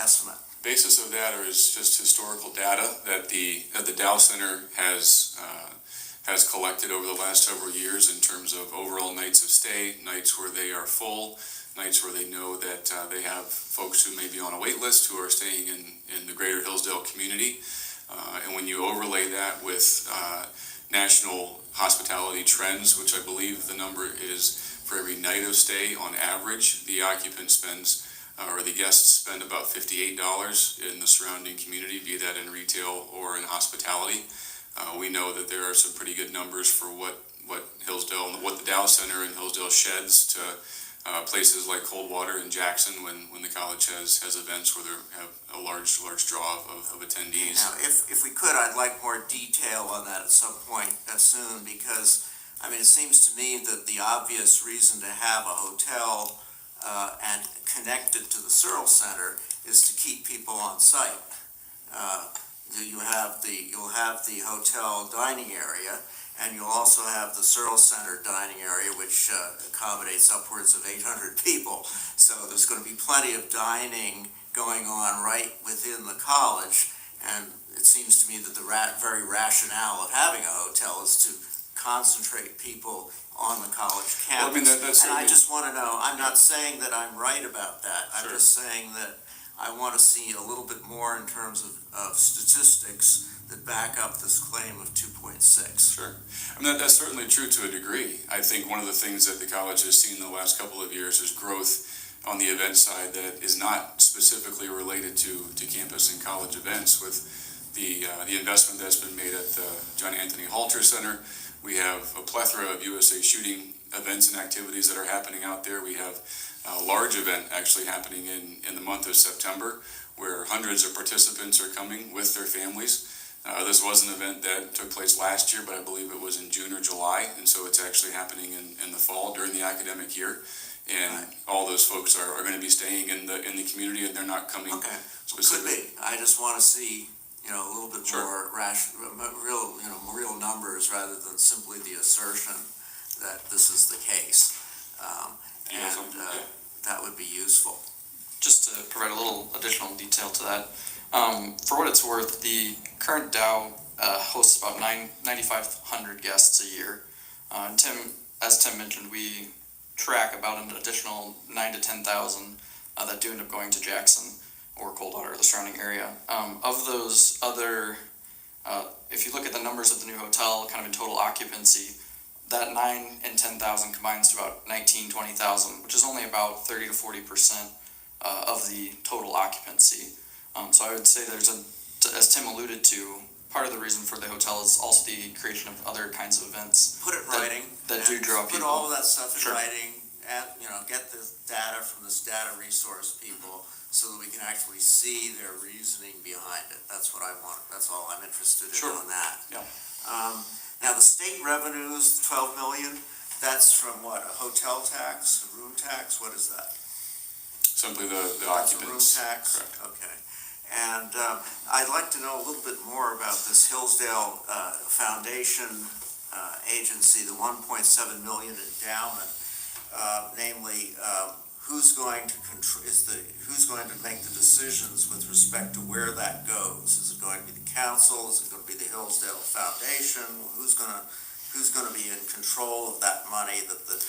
estimate? Basis of that is just historical data that the Dow Center has collected over the last several years in terms of overall nights of stay, nights where they are full, nights where they know that they have folks who may be on a wait list who are staying in the greater Hillsdale community. And when you overlay that with national hospitality trends, which I believe the number is for every night of stay, on average, the occupant spends, or the guests spend about $58 in the surrounding community, be that in retail or in hospitality. We know that there are some pretty good numbers for what Hillsdale, what the Dow Center in Hillsdale sheds to places like Coldwater and Jackson when the college has events where they have a large draw of attendees. Now, if we could, I'd like more detail on that at some point soon, because I mean, it seems to me that the obvious reason to have a hotel and connect it to the Searle Center is to keep people on site. You'll have the hotel dining area, and you'll also have the Searle Center dining area, which accommodates upwards of 800 people. So there's going to be plenty of dining going on right within the college, and it seems to me that the very rationale of having a hotel is to concentrate people on the college campus. Well, I mean, that's and I just want to know, I'm not saying that I'm right about that. I'm Sure. just saying that I want to see a little bit more in terms of statistics that back up this claim of 2.6. Sure. I mean, that's certainly true to a degree. I think one of the things that the college has seen in the last couple of years is growth on the event side that is not specifically related to campus and college events. With the investment that's been made at the John Anthony Halter Center, we have a plethora of USA Shooting events and activities that are happening out there. We have a large event actually happening in the month of September, where hundreds of participants are coming with their families. This was an event that took place last year, but I believe it was in June or July, and so it's actually happening in the fall during the academic year. And all those folks are going to be staying in the community, and they're not coming. Okay, specifically. could be. I just want to see, a little bit Sure. more real numbers rather than simply the assertion that this is the case. That would be useful. Just to provide a little additional detail to that, for what it's worth, the current Dow hosts about 9,500 guests a year. And as Tim mentioned, we track about an additional 9,000 to 10,000 that do end up going to Jackson or Coldwater or the surrounding area. Of those other, if you look at the numbers of the new hotel, kind of in total occupancy, that 9,000 and 10,000 combines to about 19,000, 20,000, which is only about 30 to 40% of the total occupancy. So I would say as Tim alluded to, part of the reason for the hotel is also the creation of other kinds of events. Put it in writing. That do draw people. Put all of that stuff in Sure. writing, get the data from this data resource people so that we can actually see their reasoning behind it. That's what I want. That's all I'm interested in Sure. on that. Yeah. Now, the state revenues, the 12 million, that's from what, a hotel tax, a room tax, what is that? Simply the That's a occupants. room tax? Correct. Okay. And I'd like to know a little bit more about this Hillsdale Foundation agency, the 1.7 million endowment, namely, who's going to make the decisions with respect to where that goes? Is it going to be the council? Is it going to be the Hillsdale Foundation? Who's going to be in control of that money that the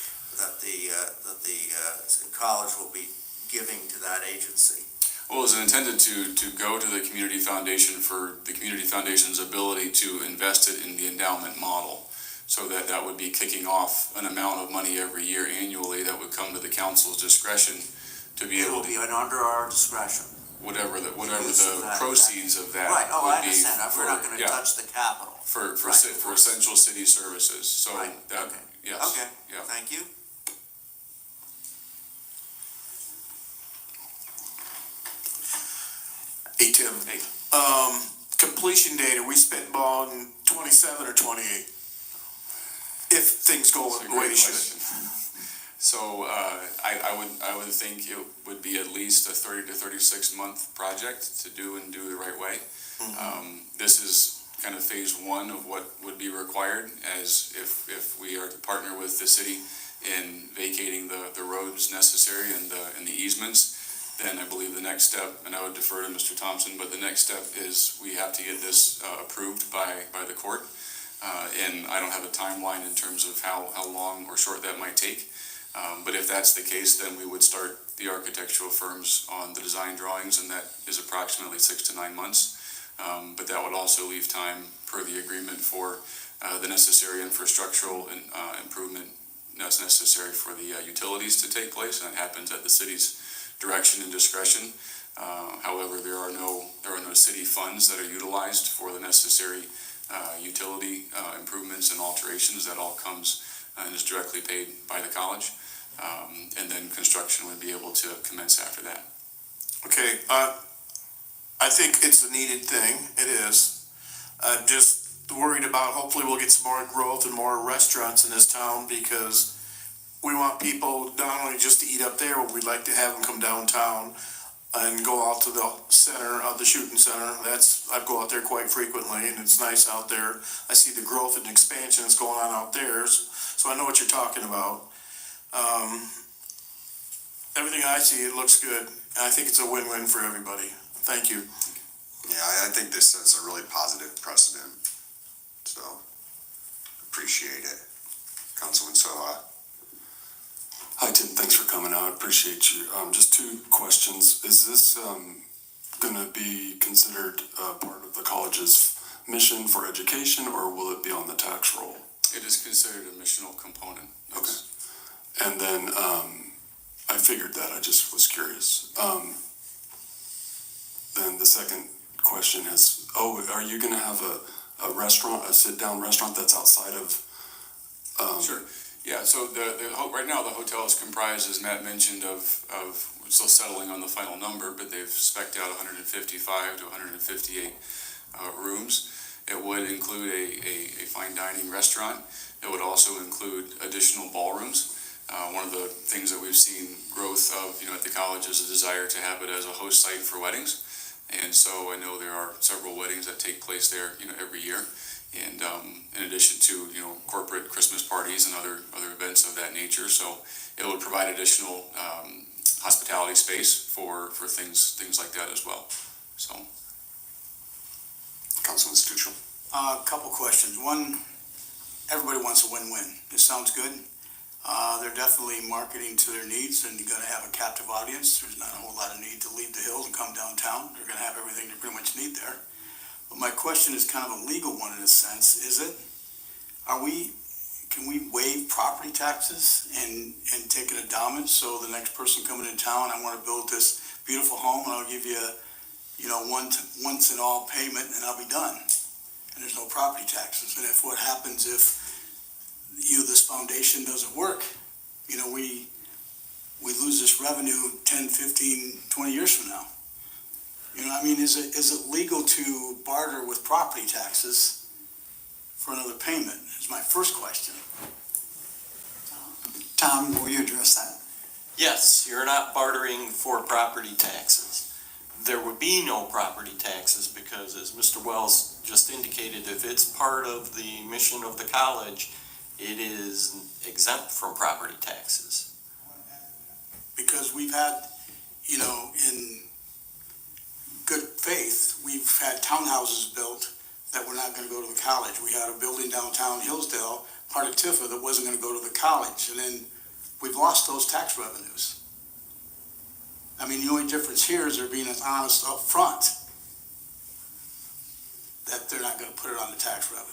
college will be giving to that agency? Well, it was intended to go to the community foundation for the community foundation's ability to invest it in the endowment model. So that would be kicking off an amount of money every year annually that would come to the council's discretion to be able to. It will be under our discretion. Whatever the that, proceeds of that Right, would I be understand. We're not going to touch the capital. for Right. essential city services. So Right, that okay. yes. Okay, Yeah. thank you. completion date, are we spitballing 27 or 28? If things go That's a the way great they should. question. So, I would think it would be at least a 30 to 36 month project to do the right way. This is kind of phase one of what would be required as if we are to partner with the city in vacating the roads necessary and the easements. Then I believe the next step, and I would defer to Mr. Thompson, but the next step is we have to get this approved by the court. And I don't have a timeline in terms of how long or short that might take. But if that's the case, then we would start the architectural firms on the design drawings, and that is approximately 6 to 9 months. But that would also leave time per the agreement for the necessary infrastructural improvement that's necessary for the utilities to take place, and that happens at the city's direction and discretion. However, there are no city funds that are utilized for the necessary utility improvements and alterations. That all comes and is directly paid by the college. And then construction would be able to commence after that. Okay, I think it's a needed thing. It is. I'm just worried about hopefully we'll get some more growth and more restaurants in this town, because we want people not only just to eat up there, but we'd like to have them come downtown and go out to the center of the shooting center. I go out there quite frequently, and it's nice out there. I see the growth and expansion that's going on out there, so I know what you're talking about. Everything I see, it looks good, and I think it's a win-win for everybody. Thank you. Yeah, I think this sets a really positive precedent, so appreciate it. Councilman Soha. Hi, Tim. Thanks for coming out. Appreciate you. Just 2 questions. Is this going to be considered part of the college's mission for education, or will it be on the tax roll? It is considered a missional component. Yes. Okay. And then I figured that. I just was curious. Then the second question is, are you going to have a restaurant, a sit-down restaurant that's outside of? Sure. Yeah, so right now the hotel is comprised, as Matt mentioned, of we're still settling on the final number, but they've spec'd out 155 to 158 rooms. It would include a fine dining restaurant. It would also include additional ballrooms. One of the things that we've seen growth of, at the college is a desire to have it as a host site for weddings. And so I know there are several weddings that take place there, every year. And in addition to, corporate Christmas parties and other events of that nature. So it would provide additional hospitality space for things like that as well. So. Councilman Stuchel. A couple questions. One, everybody wants a win-win. This sounds good. They're definitely marketing to their needs, and you're going to have a captive audience. There's not a whole lot of need to leave the hills and come downtown. They're going to have everything they pretty much need there. But my question is kind of a legal one in a sense. Can we waive property taxes and take an endowment, so the next person coming in town, I want to build this beautiful home, and I'll give you once and all payment, and I'll be done. And there's no property taxes. And what happens if this foundation doesn't work? We lose this revenue 10, 15, 20 years from now. Is it legal to barter with property taxes for another payment? Is my first question. Tom, will you address that? Yes, you're not bartering for property taxes. There would be no property taxes because, as Mr. Wells just indicated, if it's part of the mission of the college, it is exempt from property taxes. Because we've had, in good faith, we've had townhouses built that were not going to go to the college. We had a building downtown Hillsdale, part of Tifa, that wasn't going to go to the college. And then we've lost those tax revenues. The only difference here is they're being as honest up front that they're not going to put it on the tax revenue.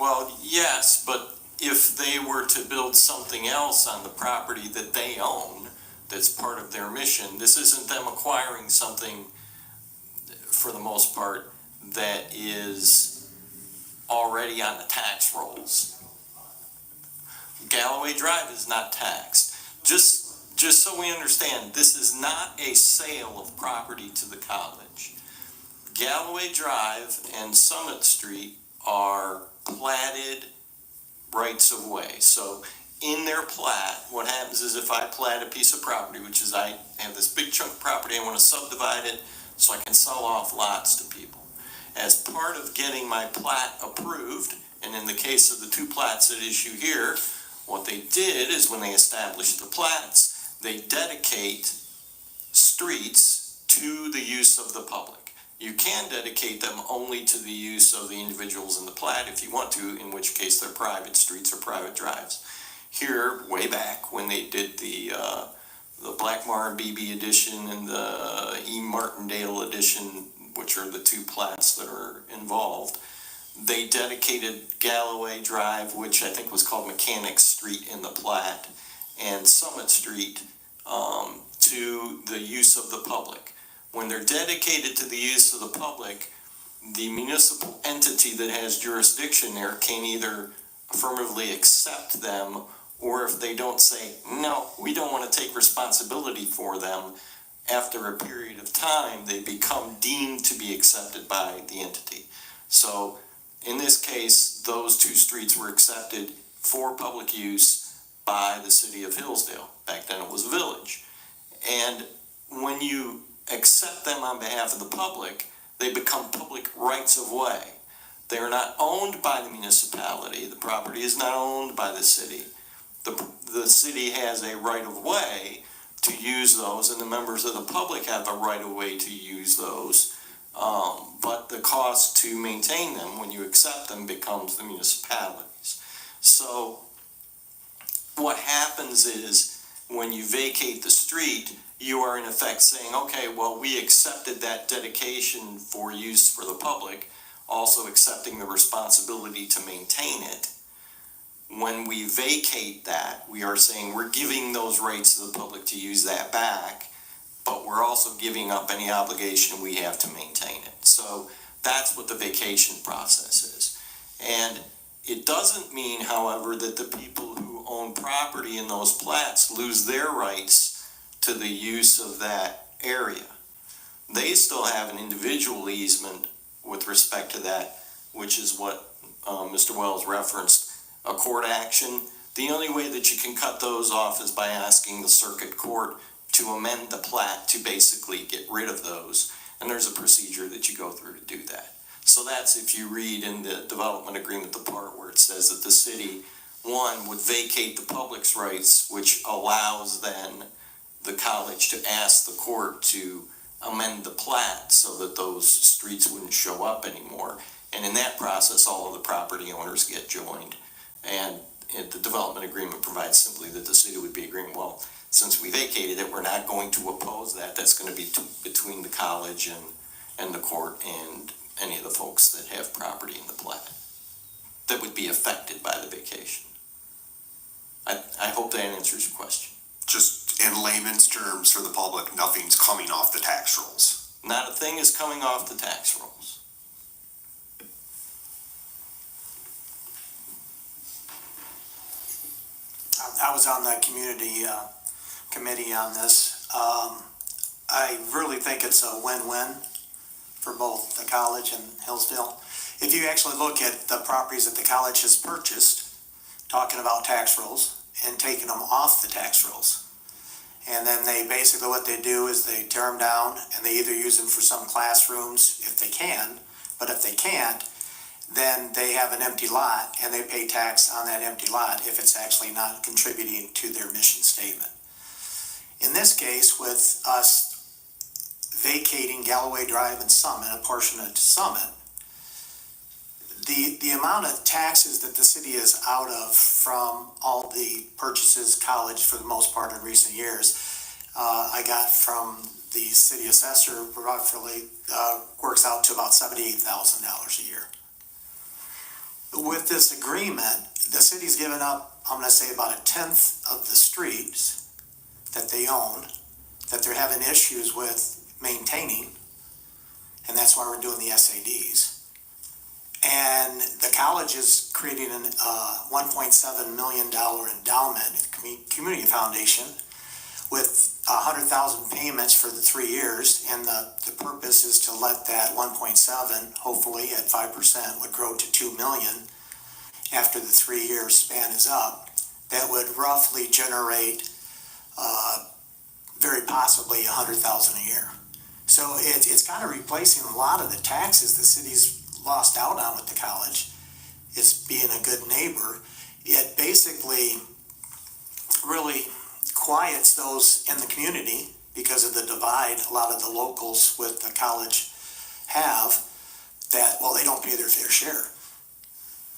Well, yes, but if they were to build something else on the property that they own, that's part of their mission, this isn't them acquiring something, for the most part, that is already on the tax rolls. Galloway Drive is not taxed. Just so we understand, this is not a sale of property to the college. Galloway Drive and Summit Street are platted rights of way. So in their plat, what happens is if I plat a piece of property, which is I have this big chunk of property, I want to subdivide it so I can sell off lots to people. As part of getting my plat approved, and in the case of the two plats at issue here, what they did is when they established the plats, they dedicate streets to the use of the public. You can dedicate them only to the use of the individuals in the plat if you want to, in which case they're private streets or private drives. Here, way back when they did the Blackmar and BB edition and the E. Martindale edition, which are the two plats that are involved, they dedicated Galloway Drive, which I think was called Mechanic Street in the plat, and Summit Street to the use of the public. When they're dedicated to the use of the public, the municipal entity that has jurisdiction there can either affirmatively accept them, or if they don't say, no, we don't want to take responsibility for them, after a period of time, they become deemed to be accepted by the entity. So in this case, those two streets were accepted for public use by the city of Hillsdale. Back then it was a village. And when you accept them on behalf of the public, they become public rights of way. They are not owned by the municipality. The property is not owned by the city. The city has a right of way to use those, and the members of the public have a right of way to use those. But the cost to maintain them when you accept them becomes the municipalities. So what happens is when you vacate the street, you are in effect saying, okay, well, we accepted that dedication for use for the public, also accepting the responsibility to maintain it. When we vacate that, we are saying we're giving those rights to the public to use that back, but we're also giving up any obligation we have to maintain it. So that's what the vacation process is. And it doesn't mean, however, that the people who own property in those plats lose their rights to the use of that area. They still have an individual easement with respect to that, which is what Mr. Wells referenced, a court action. The only way that you can cut those off is by asking the circuit court to amend the plat to basically get rid of those. And there's a procedure that you go through to do that. So that's, if you read in the development agreement, the part where it says that the city, one, would vacate the public's rights, which allows then the college to ask the court to amend the plat so that those streets wouldn't show up anymore. And in that process, all of the property owners get joined. And the development agreement provides simply that the city would be agreeing, well, since we vacated it, we're not going to oppose that. That's going to be between the college and the court and any of the folks that have property in the plat that would be affected by the vacation. I hope that answers your question. Just in layman's terms for the public, nothing's coming off the tax rolls. Not a thing is coming off the tax rolls. I was on the community committee on this. I really think it's a win-win for both the college and Hillsdale. If you actually look at the properties that the college has purchased, talking about tax rolls, and taking them off the tax rolls. And then they basically, what they do is they tear them down and they either use them for some classrooms if they can, but if they can't, then they have an empty lot and they pay tax on that empty lot if it's actually not contributing to their mission statement. In this case, with us vacating Galloway Drive and Summit, a portion of Summit, the amount of taxes that the city is out of from all the purchases college for the most part in recent years, I got from the city assessor roughly works out to about $78,000 a year. With this agreement, the city's given up, I'm going to say, about 1/10 of the streets that they own that they're having issues with maintaining, and that's why we're doing the SADs. And the college is creating a $1.7 million endowment, community foundation, with 100,000 payments for the 3 years, and the purpose is to let that 1.7, hopefully at 5%, would grow to 2 million after the 3-year span is up. That would roughly generate very possibly 100,000 a year. So it's kind of replacing a lot of the taxes the city's lost out on with the college. It's being a good neighbor. It basically really quiets those in the community because of the divide a lot of the locals with the college have, that, well, they don't pay their fair share.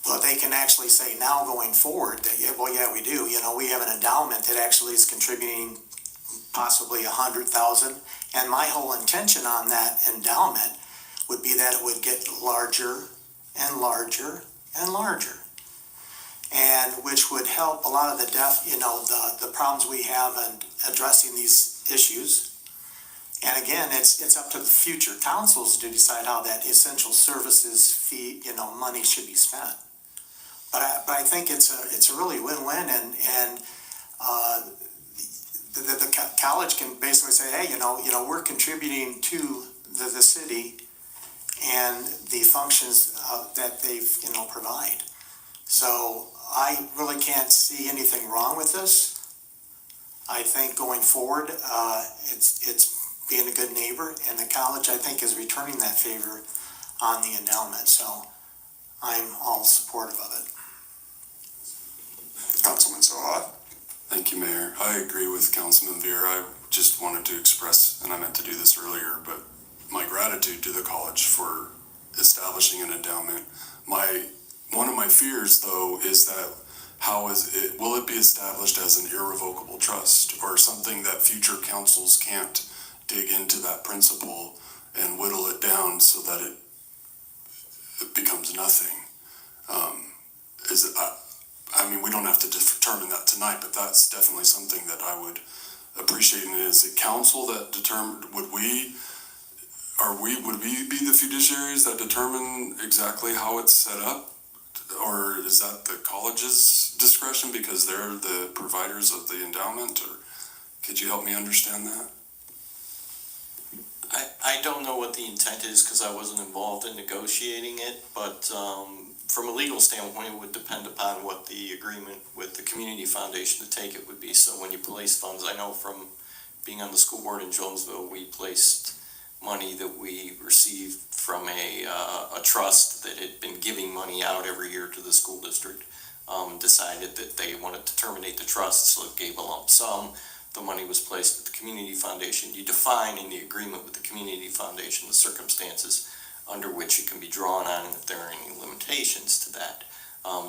But they can actually say now going forward that, yeah, well, yeah, we do. You know, we have an endowment that actually is contributing possibly 100,000. And my whole intention on that endowment would be that it would get larger and larger and larger. And which would help a lot of the the problems we have in addressing these issues. And again, it's up to the future councils to decide how that essential services fee, money should be spent. But I think it's a really win-win, and the college can basically say, hey, we're contributing to the city and the functions that they provide. So I really can't see anything wrong with this. I think going forward, it's being a good neighbor, and the college, I think, is returning that favor on the endowment. So I'm all supportive of it. Councilman Soha. Thank you, Mayor. I agree with Councilman Veer. I just wanted to express, and I meant to do this earlier, but my gratitude to the college for establishing an endowment. One of my fears, though, is that will it be established as an irrevocable trust or something that future councils can't dig into that principle and whittle it down so that it becomes nothing? We don't have to determine that tonight, but that's definitely something that I would appreciate. And is it council that would we be the fiduciaries that determine exactly how it's set up? Or is that the college's discretion because they're the providers of the endowment? Or could you help me understand that? I don't know what the intent is because I wasn't involved in negotiating it, but from a legal standpoint, it would depend upon what the agreement with the community foundation to take it would be. So when you place funds, I know from being on the school board in Jonesville, we placed money that we received from a trust that had been giving money out every year to the school district, decided that they wanted to terminate the trust, so it gave a lump sum. The money was placed at the community foundation. You define in the agreement with the community foundation the circumstances under which it can be drawn on and if there are any limitations to that.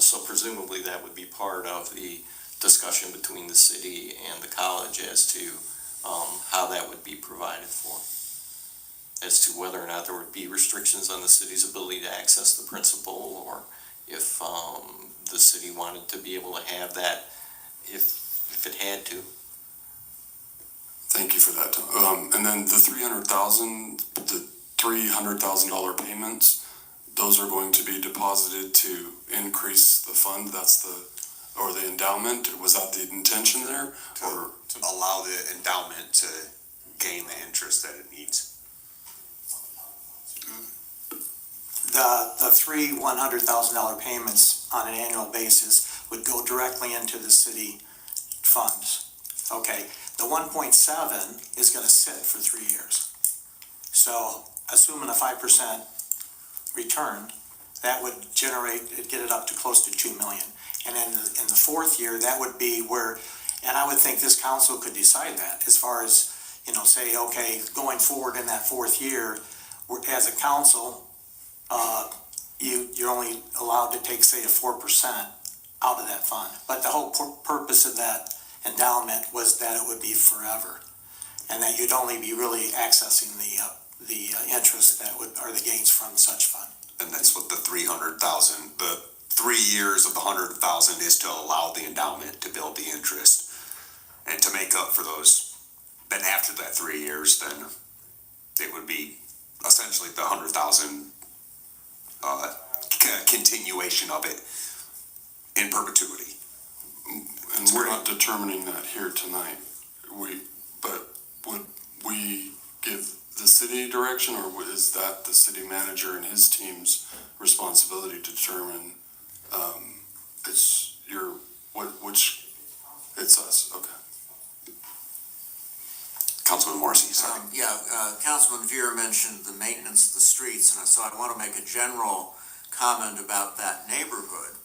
So presumably that would be part of the discussion between the city and the college as to how that would be provided for, as to whether or not there would be restrictions on the city's ability to access the principal, or if the city wanted to be able to have that if it had to. Thank you for that. And then the $300,000 payments, those are going to be deposited to increase the fund. Or the endowment. Was that the intention there? To allow the endowment to gain the interest that it needs. The three $100,000 payments on an annual basis would go directly into the city funds. Okay, the 1.7 is going to sit for 3 years. So assuming a 5% return, that would get it up to close to 2 million. And in the fourth year, that would be where, and I would think this council could decide that as far as, say, okay, going forward in that fourth year, as a council, you're only allowed to take, say, a 4% out of that fund. But the whole purpose of that endowment was that it would be forever, and that you'd only be really accessing the interest or the gains from such fund. And that's what the 300,000, the 3 years of the 100,000 is to allow the endowment to build the interest and to make up for those. Then after that 3 years, then it would be essentially the 100,000 continuation of it in perpetuity. And we're not determining that here tonight. but would we give the city direction, or is that the city manager and his team's responsibility to determine, it's us, okay. Councilman Morrissey, second. Councilman Veer mentioned the maintenance of the streets, and so I want to make a general comment about that neighborhood.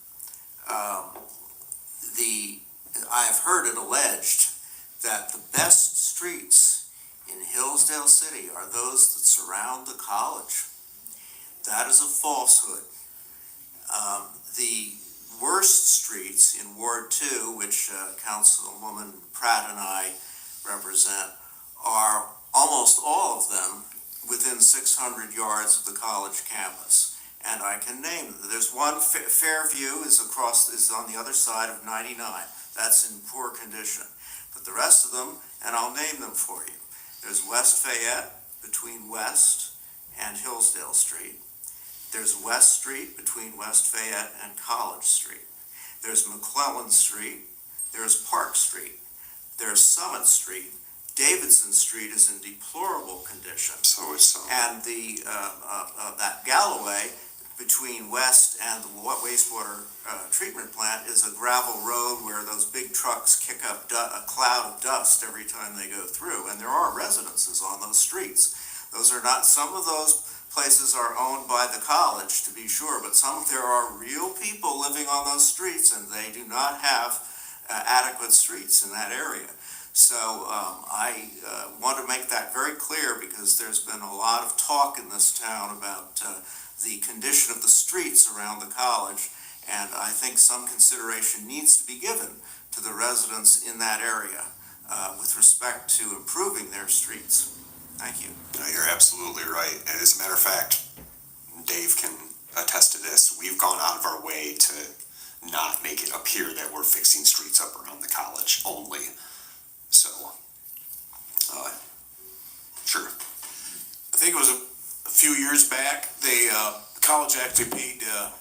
I have heard it alleged that the best streets in Hillsdale City are those that surround the college. That is a falsehood. The worst streets in Ward 2, which Councilwoman Pratt and I represent, are almost all of them within 600 yards of the college campus. And I can name them. There's one, Fairview is on the other side of 99. That's in poor condition. But the rest of them, and I'll name them for you. There's West Fayette between West and Hillsdale Street. There's West Street between West Fayette and College Street. There's McClellan Street. There's Park Street. There's Summit Street. Davidson Street is in deplorable condition. So it's and that Galloway between West and the wastewater treatment plant is a gravel road where those big trucks kick up a cloud of dust every time they go through, and there are residences on those streets. Those are not, some of those places are owned by the college, to be sure, but there are real people living on those streets, and they do not have adequate streets in that area. So I want to make that very clear, because there's been a lot of talk in this town about the condition of the streets around the college, and I think some consideration needs to be given to the residents in that area with respect to improving their streets. Thank you. No, you're absolutely right. And as a matter of fact, Dave can attest to this. We've gone out of our way to not make it appear that we're fixing streets up around the college only. So, sure. I think it was a few years back, the college actually paid to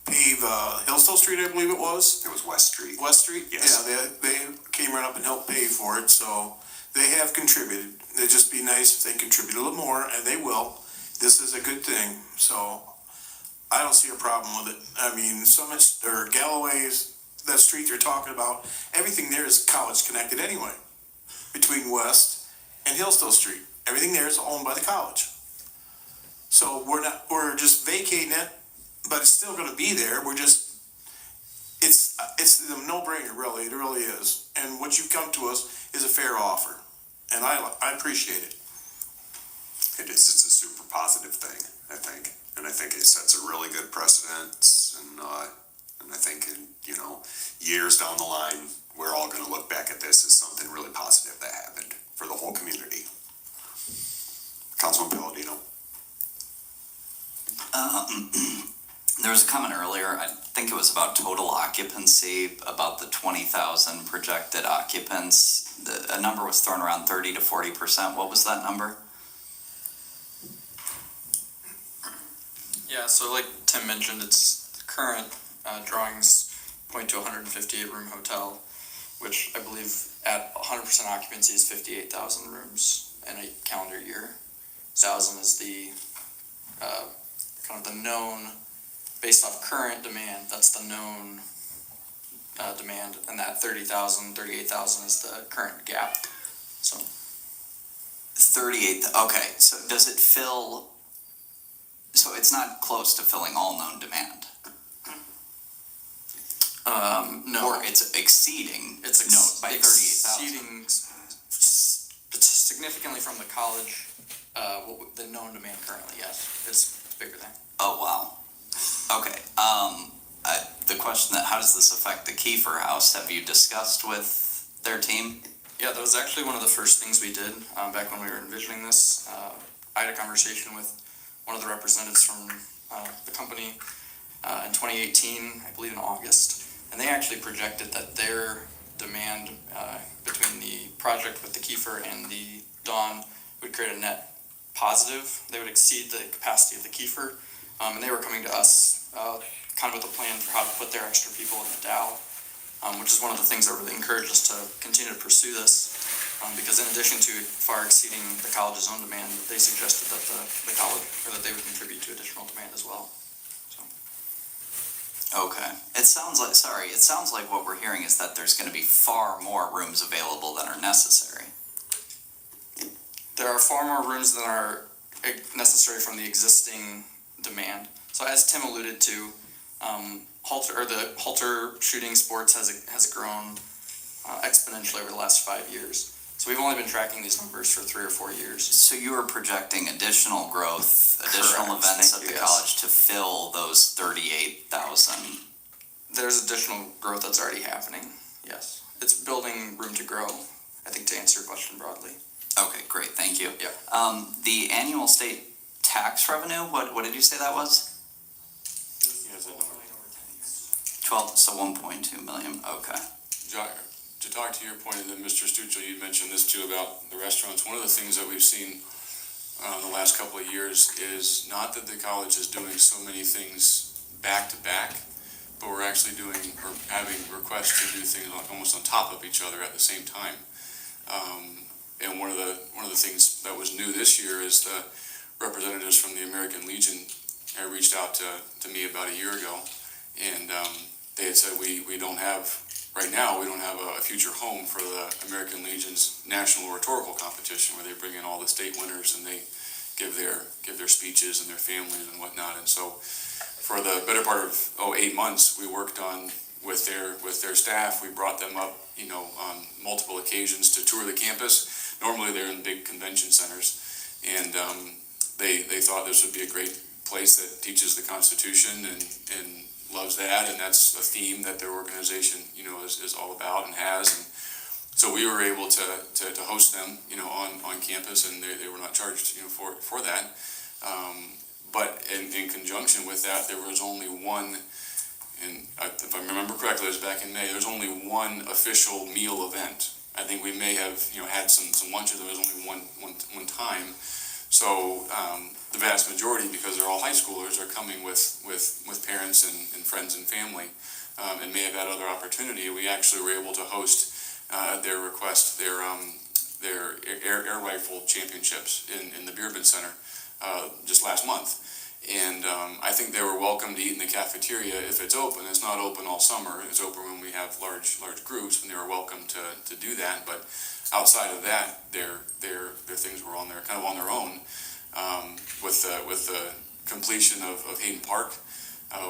pave Hillsdale Street, I believe it was. It was West Street. West Street? Yes. Yeah, they came right up and helped pay for it, so they have contributed. It'd just be nice if they contribute a little more, and they will. This is a good thing, so I don't see a problem with it. I mean, Summit, or Galloway's, that street you're talking about, everything there is college connected anyway, between West and Hillsdale Street. Everything there is owned by the college. So we're just vacating it, but it's still gonna be there. It's a no-brainer, really. It really is. And what you've come to us is a fair offer, and I appreciate it. It is. It's a super positive thing, I think. And I think it sets a really good precedent, and I think, years down the line, we're all going to look back at this as something really positive that happened for the whole community. Councilman Palladino. There was a comment earlier, I think it was about total occupancy, about the 20,000 projected occupants. A number was thrown around 30 to 40%. What was that number? Yeah, so like Tim mentioned, it's current drawings point to a 158 room hotel, which I believe at 100% occupancy is 58,000 rooms in a calendar year. 1,000 is the kind of the known, based off current demand, that's the known demand, and that 30,000, 38,000 is the current gap. So 38, okay, so does it fill, so it's not close to filling all known demand? No. Or it's exceeding by 38,000? Exceeding significantly from the college, the known demand currently, yes, it's bigger than. Oh, wow. Okay, the question that, how does this affect the Kiefer House? Have you discussed with their team? Yeah, that was actually one of the first things we did back when we were envisioning this. I had a conversation with one of the representatives from the company in 2018, I believe in August, and they actually projected that their demand between the project with the Kiefer and the Dawn would create a net positive. They would exceed the capacity of the Kiefer, and they were coming to us kind of with a plan for how to put their extra people in the Dow, which is one of the things that really encouraged us to continue to pursue this. because in addition to far exceeding the college's own demand, they suggested that the college, or that they would contribute to additional demand as well. So. Okay. It sounds like what we're hearing is that there's gonna be far more rooms available than are necessary. There are far more rooms than are necessary from the existing demand. So as Tim alluded to, the halter shooting sports has grown exponentially over the last 5 years. So we've only been tracking these numbers for 3 or 4 years. So you were projecting additional growth, additional Correct. events Thank at the you, college to fill those 38,000. There's additional growth that's already happening, yes. It's building room to grow, I think, to answer your question broadly. Okay, great, thank you. Yeah. The annual state tax revenue, what did you say that was? 12, so 1.2 million, okay. To talk to your point, and then Mr. Stuccio, you mentioned this too about the restaurants. One of the things that we've seen in the last couple of years is not that the college is doing so many things back to back, but we're actually having requests to do things almost on top of each other at the same time. And one of the things that was new this year is the representatives from the American Legion reached out to me about a year ago, and they had said right now we don't have a future home for the American Legion's National Rhetorical Competition, where they bring in all the state winners and they give their speeches and their families and whatnot. And so for the better part of 8 months, we worked on with their staff. We brought them up, on multiple occasions to tour the campus. Normally they're in big convention centers, and they thought this would be a great place that teaches the Constitution and loves that, and that's a theme that their organization, is all about and has. And so we were able to host them, on campus, and they were not charged, for that. But in conjunction with that, there was only one, and if I remember correctly, it was back in May, there was only one official meal event. I think we may have, had some lunches. There was only one time. So the vast majority, because they're all high schoolers, are coming with parents and friends and family, and may have had other opportunity. We actually were able to host, at their request, their air rifle championships in the Beerben Center just last month. And I think they were welcome to eat in the cafeteria if it's open. It's not open all summer. It's open when we have large groups, and they were welcome to do that. But outside of that, their things were kind of on their own. With the completion of Hayden Park,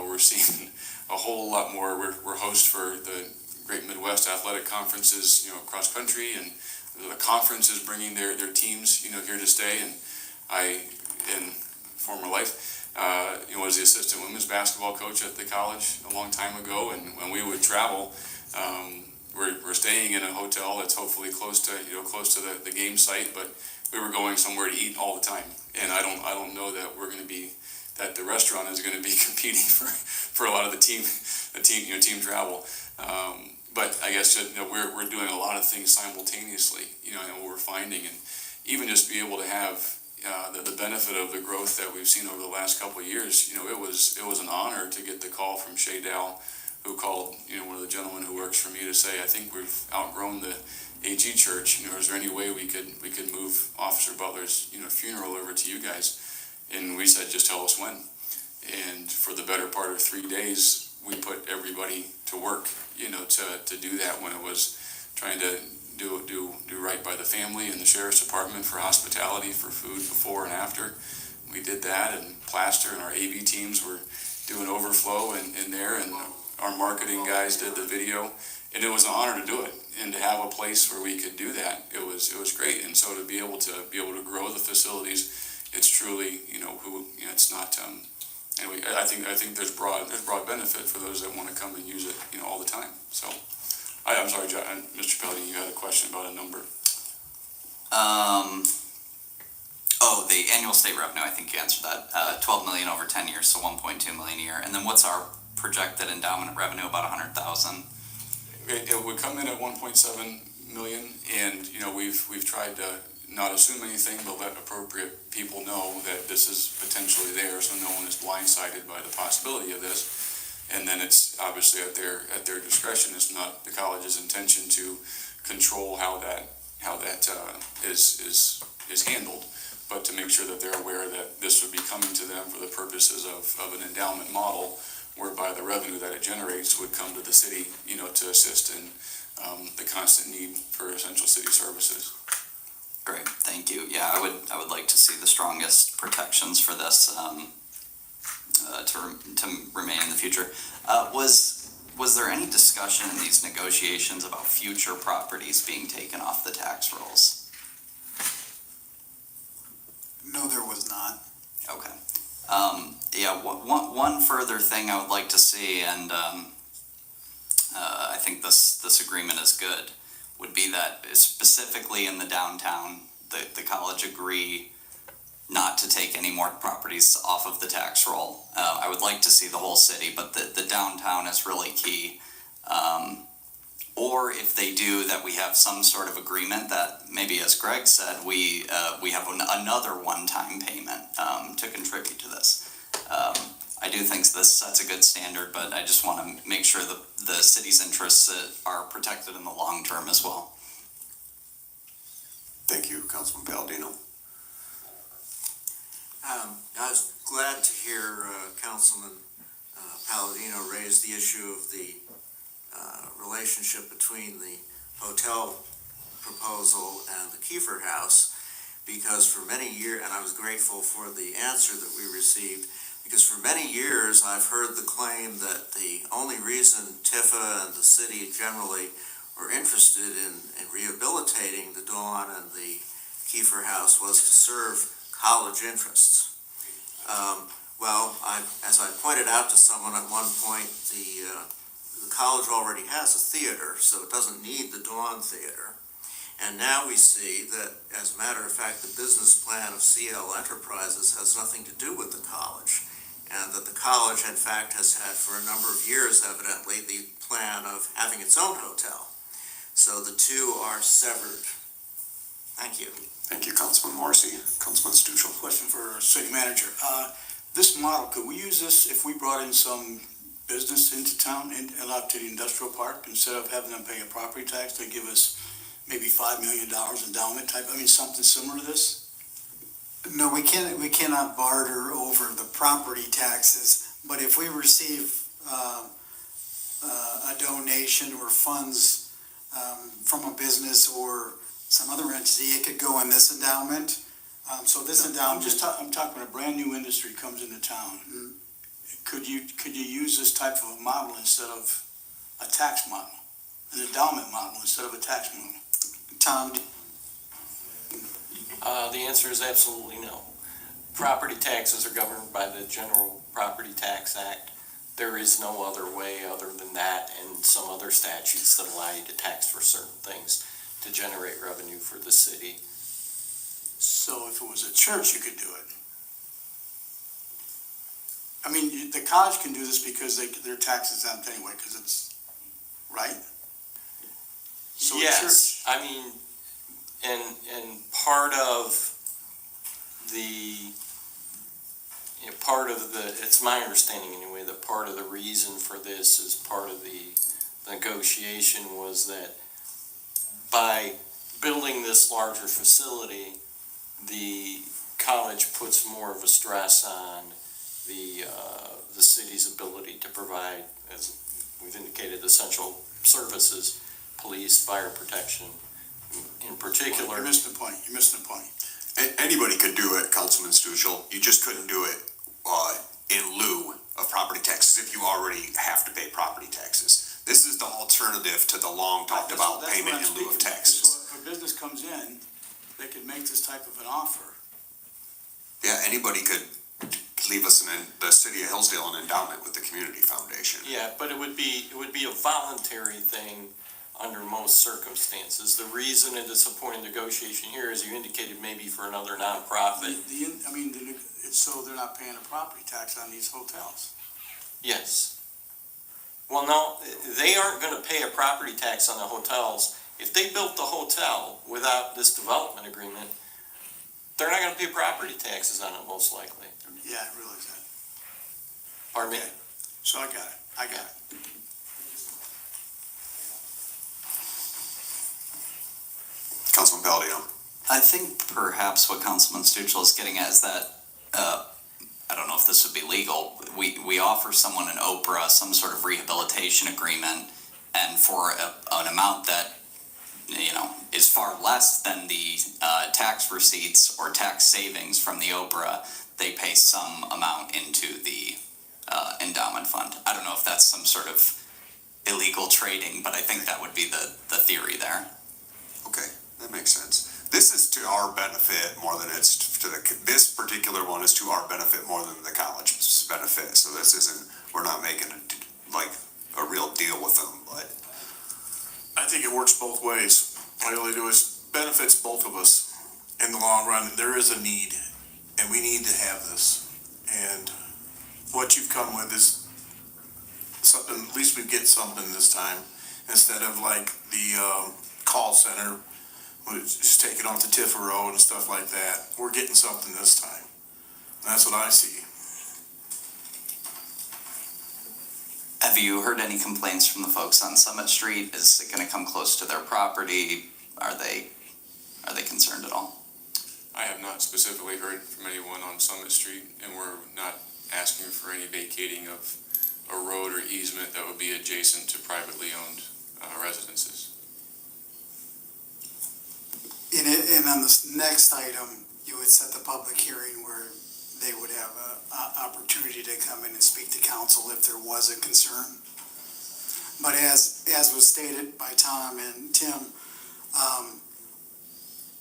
we're seeing a whole lot more. We're host for the Great Midwest Athletic Conferences, across country, and the conference is bringing their teams, here to stay. And I, in former life, was the assistant women's basketball coach at the college a long time ago, and when we would travel, we're staying in a hotel that's hopefully close to the game site, but we were going somewhere to eat all the time. And I don't know that that the restaurant is going to be competing for a lot of the team travel. But I guess we're doing a lot of things simultaneously, and what we're finding, and even just be able to have the benefit of the growth that we've seen over the last couple of years. It was an honor to get the call from Shay Dow, who called, one of the gentlemen who works for me, to say, I think we've outgrown the AG Church. Is there any way we could move Officer Butler's, funeral over to you guys? And we said, just tell us when. And for the better part of 3 days, we put everybody to work, to do that, when it was trying to do right by the family and the sheriff's department for hospitality, for food before and after. We did that, and plaster, and our AV teams were doing overflow in there, and our marketing guys did the video, and it was an honor to do it, and to have a place where we could do that. It was great. And so to be able to grow the facilities, it's truly, it's not. Anyway, I think there's broad benefit for those that want to come and use it, all the time. So, I'm sorry, John, Mr. Pelletti, you had a question about a number. The annual state revenue, I think you answered that. 12 million over 10 years, so 1.2 million a year. And then what's our projected endowment revenue? About 100,000. It would come in at 1.7 million, and we've tried to not assume anything, but let appropriate people know that this is potentially there, so no one is blindsided by the possibility of this. And then it's obviously at their discretion. It's not the college's intention to control how that how that is handled, but to make sure that they're aware that this would be coming to them for the purposes of an endowment model, whereby the revenue that it generates would come to the city, to assist in the constant need for essential city services. Great, thank you. Yeah, I would like to see the strongest protections for this to remain in the future. Was there any discussion in these negotiations about future properties being taken off the tax rolls? No, there was not. Okay. Yeah, one further thing I would like to see, and I think this agreement is good, would be that specifically in the downtown, the college agree not to take any more properties off of the tax roll. I would like to see the whole city, but the downtown is really key. Or if they do, that we have some sort of agreement that maybe, as Greg said, we have another one-time payment to contribute to this. I do think this sets a good standard, but I just want to make sure that the city's interests are protected in the long term as well. Thank you, Councilman Palladino. I was glad to hear Councilman Palladino raise the issue of the relationship between the hotel proposal and the Kiefer House, because for many years, and I was grateful for the answer that we received, because for many years I've heard the claim that the only reason Tifa and the city generally were interested in rehabilitating the Dawn and the Kiefer House was to serve college interests. As I pointed out to someone at one point, the college already has a theater, so it doesn't need the Dawn Theater. And now we see that, as a matter of fact, the business plan of CL Enterprises has nothing to do with the college, and that the college, in fact, has had for a number of years, evidently, the plan of having its own hotel. So the two are severed. Thank you. Thank you, Councilman Morrissey. Councilman Stuchel. Question for city manager. This model, could we use this if we brought in some business into town and out to the industrial park, instead of having them pay a property tax, they give us maybe $5 million endowment type, something similar to this? No, we cannot barter over the property taxes, but if we receive a donation or funds from a business or some other entity, it could go in this endowment. So this endowment, I'm talking when a brand new industry comes into town. Could you use this type of a model instead of a tax model, an endowment model instead of a tax model? Tom? The answer is absolutely no. Property taxes are governed by the General Property Tax Act. There is no other way other than that and some other statutes that allow you to tax for certain things to generate revenue for the city. So if it was a church, you could do it. The college can do this because their tax exempt anyway, because it's, right? So yes, and part of the, it's my understanding anyway, that part of the reason for this is part of the negotiation was that by building this larger facility, the college puts more of a stress on the city's ability to provide, as we've indicated, essential services, police, fire protection, in particular. Well, you're missing the point. Anybody could do it, Councilman Stuchel. You just couldn't do it in lieu of property taxes if you already have to pay property taxes. This is the alternative to the long talked about payment in lieu of taxes. So if a business comes in, they could make this type of an offer. Yeah, anybody could leave us in the city of Hillsdale an endowment with the community foundation. Yeah, but it would be a voluntary thing under most circumstances. The reason it is a point of negotiation here, as you indicated, maybe for another nonprofit. It's so they're not paying a property tax on these hotels. Yes. Well, no, they aren't going to pay a property tax on the hotels. If they built the hotel without this development agreement, they're not going to pay property taxes on it, most likely. Yeah, I realize that. Pardon me? So I got it. Councilman Palladino. I think perhaps what Councilman Stuchel is getting at is that, I don't know if this would be legal, we offer someone an OPRA, some sort of rehabilitation agreement, and for an amount that, is far less than the tax receipts or tax savings from the OPRA, they pay some amount into the endowment fund. I don't know if that's some sort of illegal trading, but I think that would be the theory there. Okay, that makes sense. This is to our benefit more than it's this particular one is to our benefit more than the college's benefit. So this isn't, we're not making a real deal with them, but. I think it works both ways. What I really do is benefits both of us in the long run. There is a need, and we need to have this. And what you've come with is something, at least we get something this time, instead of like the call center, just taking off the Tifa Road and stuff like that. We're getting something this time. And that's what I see. Have you heard any complaints from the folks on Summit Street? Is it going to come close to their property? Are they concerned at all? I have not specifically heard from anyone on Summit Street, and we're not asking for any vacating of a road or easement that would be adjacent to privately owned residences. And on this next item, you would set the public hearing where they would have an opportunity to come in and speak to council if there was a concern. But as was stated by Tom and Tim,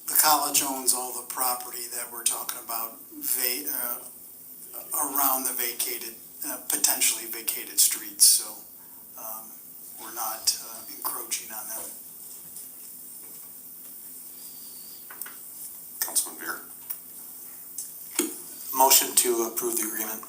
the college owns all the property that we're talking about around the vacated, potentially vacated streets. So we're not encroaching on them. Councilman Beer. Motion to approve the agreement.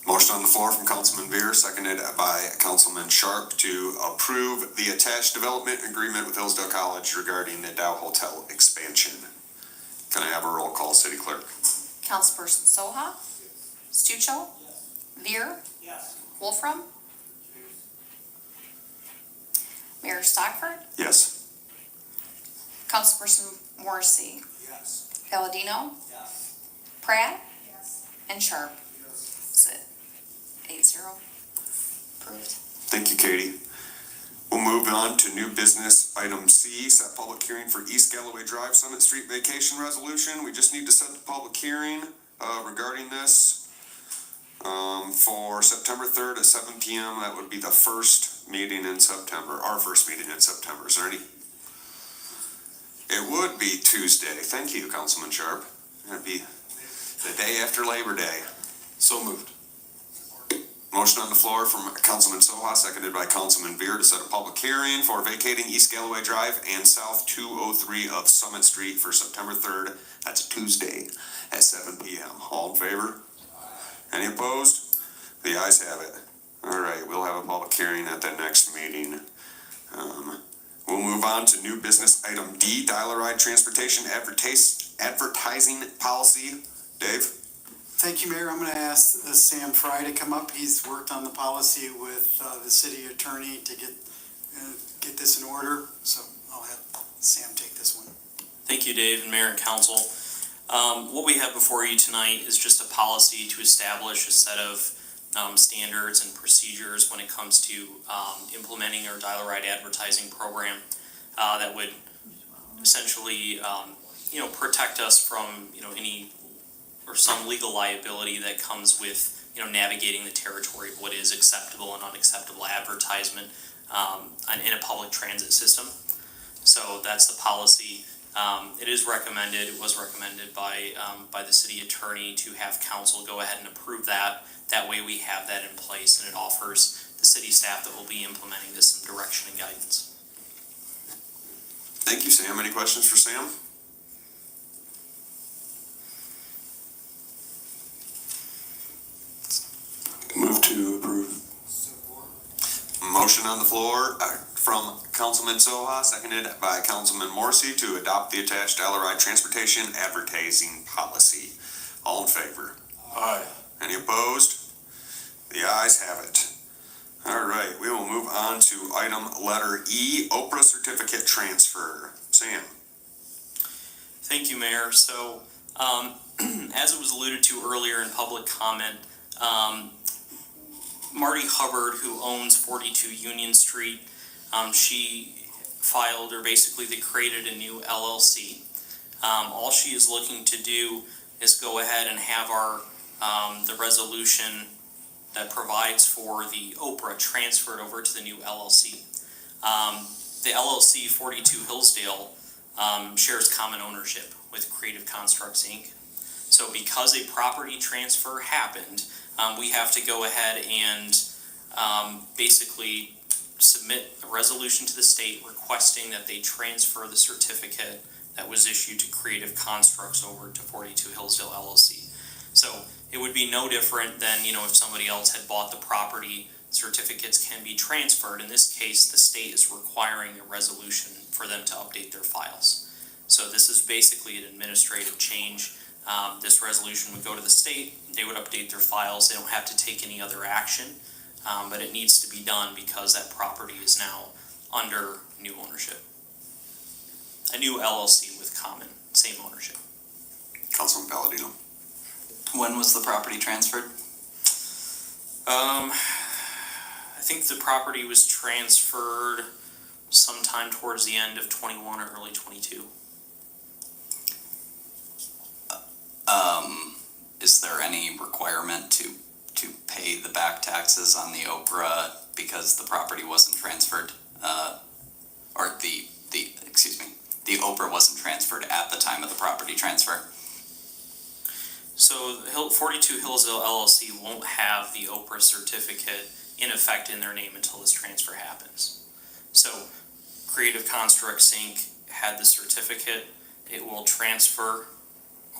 Motion on the floor from Councilman Beer, seconded by Councilman Sharp to approve the attached development agreement with Hillsdale College regarding the Dow Hotel expansion. Can I have a roll call, City Clerk? Councilperson Soha? Stuchel? Veer? Wolfram? Mayor Stockford? Yes. Councilperson Morrissey? Palladino? Pratt? And Sharp? That's it. 8-0. Approved. Thank you, Katie. We'll move on to new business item C, set public hearing for East Galloway Drive Summit Street vacation resolution. We just need to set the public hearing regarding this for September 3rd at 7 p.m. That would be the first meeting in September, our first meeting in September. Is there any? It would be Tuesday. Thank you, Councilman Sharp. It'd be the day after Labor Day. So moved. Motion on the floor from Councilman Soha, seconded by Councilman Beer to set a public hearing for vacating East Galloway Drive and South 203 of Summit Street for September 3rd. That's a Tuesday at 7 p.m. All in favor? Any opposed? The ayes have it. All right, we'll have a public hearing at the next meeting. We'll move on to new business item D, dial-a-ride transportation advertising policy. Dave? Thank you, Mayor. I'm going to ask Sam Fry to come up. He's worked on the policy with the city attorney to get this in order. So I'll have Sam take this one. Thank you, Dave, and Mayor and Council. What we have before you tonight is just a policy to establish a set of standards and procedures when it comes to implementing our dial-a-ride advertising program that would essentially, protect us from, any or some legal liability that comes with, navigating the territory of what is acceptable and unacceptable advertisement in a public transit system. So that's the policy. It was recommended by the city attorney to have council go ahead and approve that. That way we have that in place, and it offers the city staff that will be implementing this some direction and guidance. Thank you, Sam. Any questions for Sam? Move to approve. Motion on the floor from Councilman Soha, seconded by Councilman Morrissey to adopt the attached dial-a-ride transportation advertising policy. All in favor? Aye. Any opposed? The ayes have it. All right, we will move on to item letter E, Oprah certificate transfer. Sam. Thank you, Mayor. So, as it was alluded to earlier in public comment, Marty Hubbard, who owns 42 Union Street, she filed, or basically they created a new LLC. All she is looking to do is go ahead and have the resolution that provides for the Oprah transferred over to the new LLC. The LLC 42 Hillsdale shares common ownership with Creative Constructs, Inc. So because a property transfer happened, we have to go ahead and basically submit a resolution to the state requesting that they transfer the certificate that was issued to Creative Constructs over to 42 Hillsdale LLC. So it would be no different than, if somebody else had bought the property, certificates can be transferred. In this case, the state is requiring a resolution for them to update their files. So this is basically an administrative change. This resolution would go to the state, they would update their files, they don't have to take any other action, but it needs to be done because that property is now under new ownership. A new LLC with same ownership. Councilman Palladino. When was the property transferred? I think the property was transferred sometime towards the end of 21 or early 22. Is there any requirement to pay the back taxes on the Oprah because the property wasn't transferred? Or the Oprah wasn't transferred at the time of the property transfer? So 42 Hillsdale LLC won't have the Oprah certificate in effect in their name until this transfer happens. So Creative Constructs Inc. had the certificate. It will transfer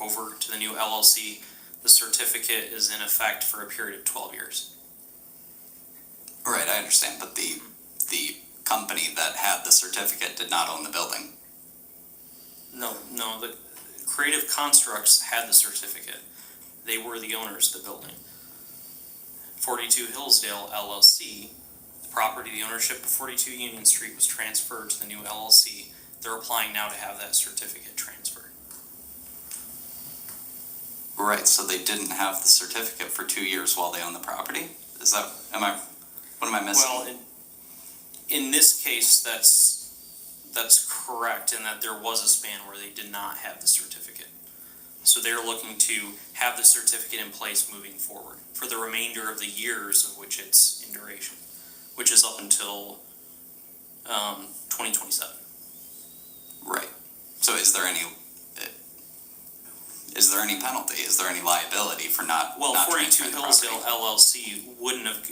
over to the new LLC. The certificate is in effect for a period of 12 years. Right, I understand, but the company that had the certificate did not own the building. No, the Creative Constructs had the certificate. They were the owners of the building. 42 Hillsdale LLC, the property, the ownership of 42 Union Street was transferred to the new LLC. They're applying now to have that certificate transferred. Right, so they didn't have the certificate for 2 years while they owned the property? What am I missing? Well, in this case, that's correct in that there was a span where they did not have the certificate. So they're looking to have the certificate in place moving forward for the remainder of the years of which it's in duration, which is up until 2027. Right. So is there any penalty? Is there any liability for not transferring the property? 42 Hillsdale LLC wouldn't have,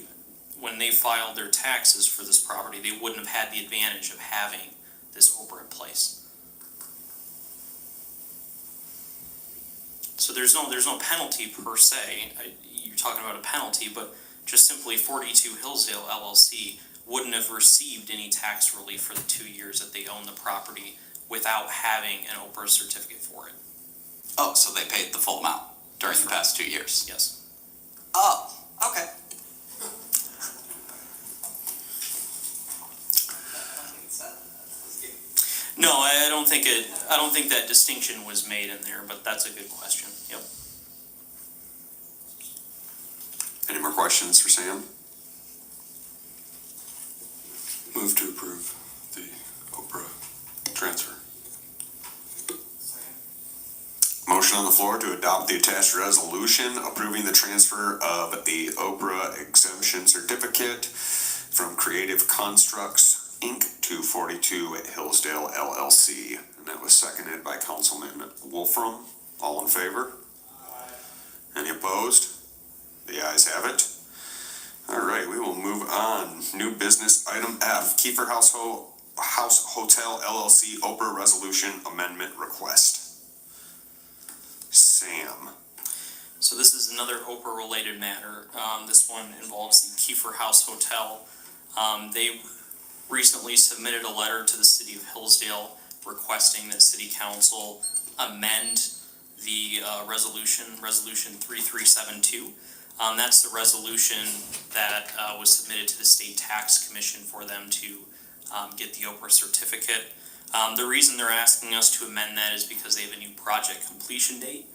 when they filed their taxes for this property, they wouldn't have had the advantage of having this Oprah in place. So there's no penalty per se. You're talking about a penalty, but just simply 42 Hillsdale LLC wouldn't have received any tax relief for the 2 years that they own the property without having an Oprah certificate for it. Oh, so they paid the full amount during the past 2 years? Yes. Oh, okay. No, I don't think that distinction was made in there, but that's a good question. Yep. Any more questions for Sam? Move to approve the Oprah transfer. Motion on the floor to adopt the attached resolution approving the transfer of the Oprah exemption certificate from Creative Constructs Inc. to 42 Hillsdale LLC. And that was seconded by Councilman Wolfram. All in favor? Aye. Any opposed? The ayes have it. All right, we will move on. New business item F, Kiefer House Hotel LLC Oprah Resolution Amendment Request. Sam. So this is another Oprah-related matter. This one involves the Kiefer House Hotel. They recently submitted a letter to the city of Hillsdale requesting that city council amend the resolution 3372. That's the resolution that was submitted to the State Tax Commission for them to get the Oprah certificate. The reason they're asking us to amend that is because they have a new project completion date.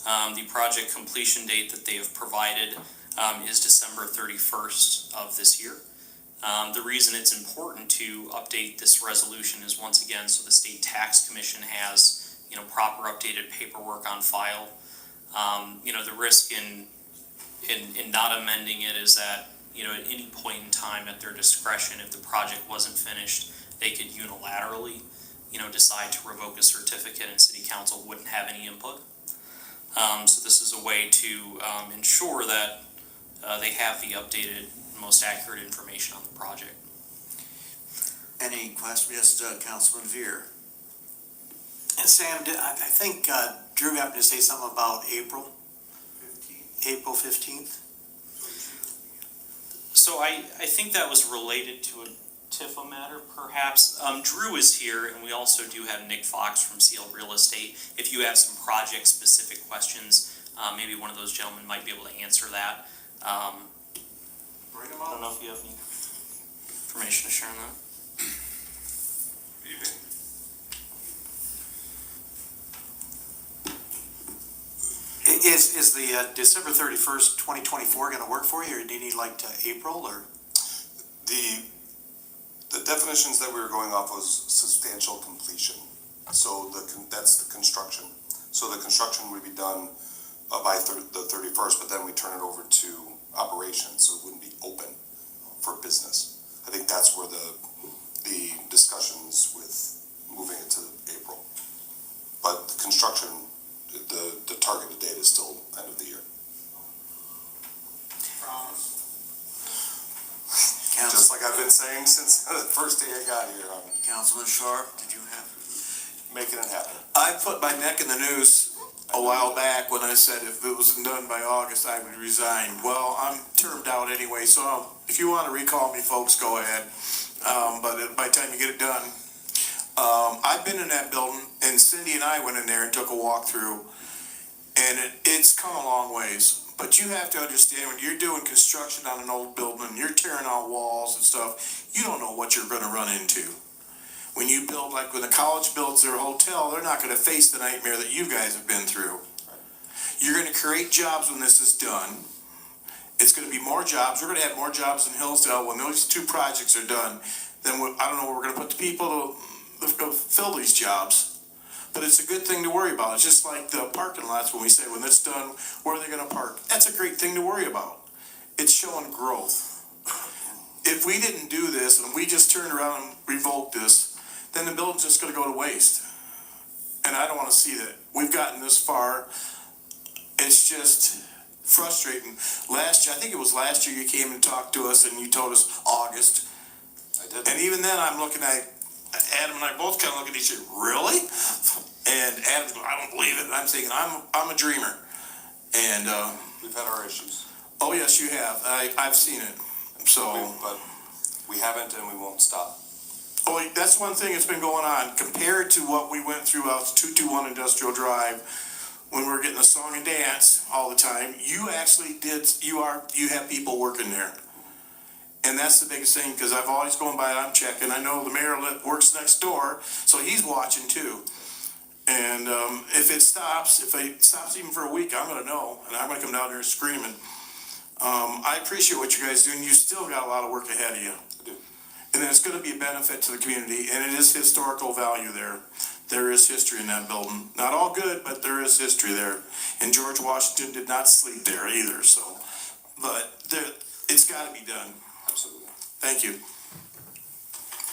The project completion date that they have provided is December 31st of this year. The reason it's important to update this resolution is, once again, so the State Tax Commission has, proper updated paperwork on file. The risk in not amending it is that, at any point in time at their discretion, if the project wasn't finished, they could unilaterally, decide to revoke a certificate and City Council wouldn't have any input. So this is a way to ensure that they have the updated, most accurate information on the project. Any questions? Yes, Councilman Veer. And Sam, I think Drew happened to say something about April 15th. So I think that was related to a TIFA matter, perhaps. Drew is here, and we also do have Nick Fox from CL Real Estate. If you have some project-specific questions, maybe one of those gentlemen might be able to answer that. Bring them I don't up. know if you have any information to share on that. Is the December 31st, 2024 going to work for you, or do you need like to April, or? The definitions that we were going off was substantial completion. So that's the construction. So the construction would be done by the 31st, but then we turn it over to operations, so it wouldn't be open for business. I think that's where the discussions with moving it to April. But the construction, the targeted date is still end of the year. Just like I've been saying since the first day I got here, I'm Councilman Sharp, did you have? making it happen. I put my neck in the noose a while back when I said if it wasn't done by August, I would resign. Well, I'm termed out anyway, so if you want to recall me, folks, go ahead. But by the time you get it done, I've been in that building, and Cindy and I went in there and took a walk through, and it's come a long ways. But you have to understand, when you're doing construction on an old building, and you're tearing out walls and stuff, you don't know what you're going to run into. When you build, like when the college builds their hotel, they're not going to face the nightmare that you guys have been through. You're going to create jobs when this is done. It's going to be more jobs. We're going to have more jobs in Hillsdale when those two projects are done. Then I don't know where we're going to put the people to fill these jobs. But it's a good thing to worry about. It's just like the parking lots when we say, when it's done, where are they going to park? That's a great thing to worry about. It's showing growth. If we didn't do this and we just turned around and revoked this, then the building's just going to go to waste. And I don't want to see that. We've gotten this far. It's just frustrating. Last year, I think it was last year, you came and talked to us and you told us August. I did. And even then, I'm looking at Adam and I both kind of look at each other, really? And Adam's going, I don't believe it. And I'm thinking, I'm a dreamer. And We've had our issues. oh yes, you have. I've seen it. So, But we haven't, and we won't stop. oh, that's one thing that's been going on compared to what we went through out 221 Industrial Drive when we were getting a song and dance all the time. You actually you have people working there. And that's the biggest thing, because I've always gone by, I'm checking. I know the mayor works next door, so he's watching too. And if it stops even for a week, I'm going to know, and I'm going to come down there screaming. I appreciate what you guys do, and you still got a lot of work ahead of you. I do. And it's going to be a benefit to the community, and it is historical value there. There is history in that building. Not all good, but there is history there. And George Washington did not sleep there either, so. But it's got to be done. Absolutely. Thank you.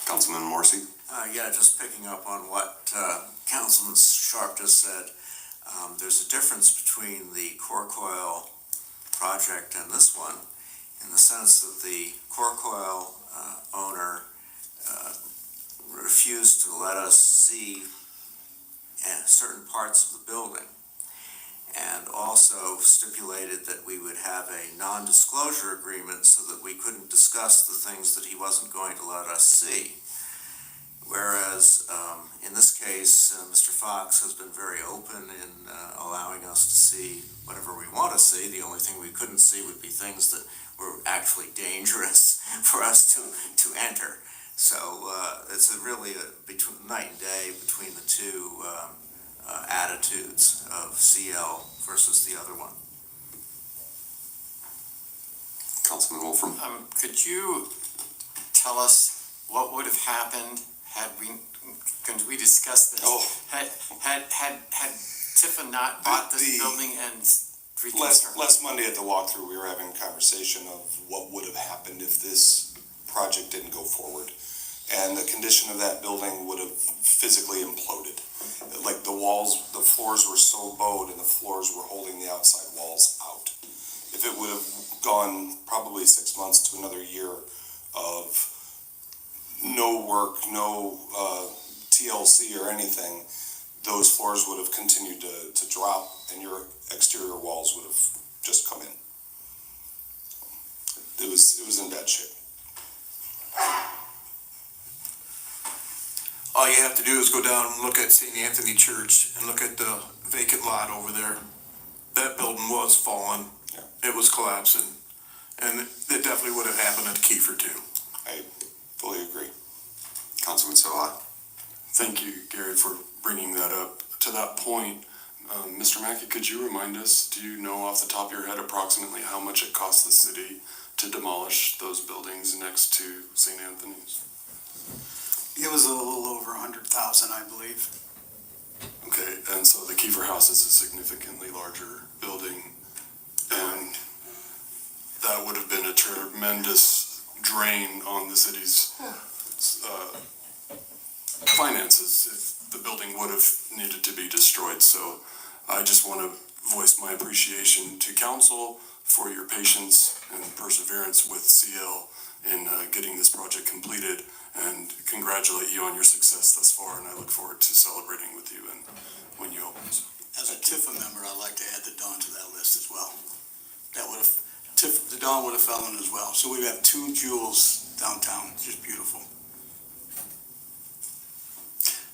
Councilman Morrissey. Yeah, just picking up on what Councilman Sharp just said. There's a difference between the core coil project and this one, in the sense that the core coil owner refused to let us see certain parts of the building, and also stipulated that we would have a non-disclosure agreement so that we couldn't discuss the things that he wasn't going to let us see. Whereas in this case, Mr. Fox has been very open in allowing us to see whatever we want to see. The only thing we couldn't see would be things that were actually dangerous for us to enter. So it's really between night and day between the two attitudes of CL versus the other one. Councilman Wolfram. Could you tell us what would have happened had we discussed this? Had Tiffin not bought this building and reconstructed? Last Monday at the walkthrough, we were having a conversation of what would have happened if this project didn't go forward. And the condition of that building would have physically imploded. Like the walls, the floors were so bowed and the floors were holding the outside walls out. If it would have gone probably 6 months to another year of no work, no TLC or anything, those floors would have continued to drop and your exterior walls would have just come in. It was in bad shape. All you have to do is go down and look at St. Anthony Church and look at the vacant lot over there. That building was falling. It was collapsing. And it definitely would have happened at Kiefer too. I fully agree. Councilman Soha. Thank you, Gary, for bringing that up. To that point, Mr. Mackey, could you remind us, do you know off the top of your head approximately how much it cost the city to demolish those buildings next to St. Anthony's? It was a little over 100,000, I believe. Okay, and so the Kiefer House is a significantly larger building, and that would have been a tremendous drain on the city's finances if the building would have needed to be destroyed. So I just want to voice my appreciation to council for your patience and perseverance with CL in getting this project completed, and congratulate you on your success thus far, and I look forward to celebrating with you and when you open. As a Tiffin member, I'd like to add the Dawn to that list as well. That would have, the Dawn would have fallen as well. So we have two jewels downtown, just beautiful.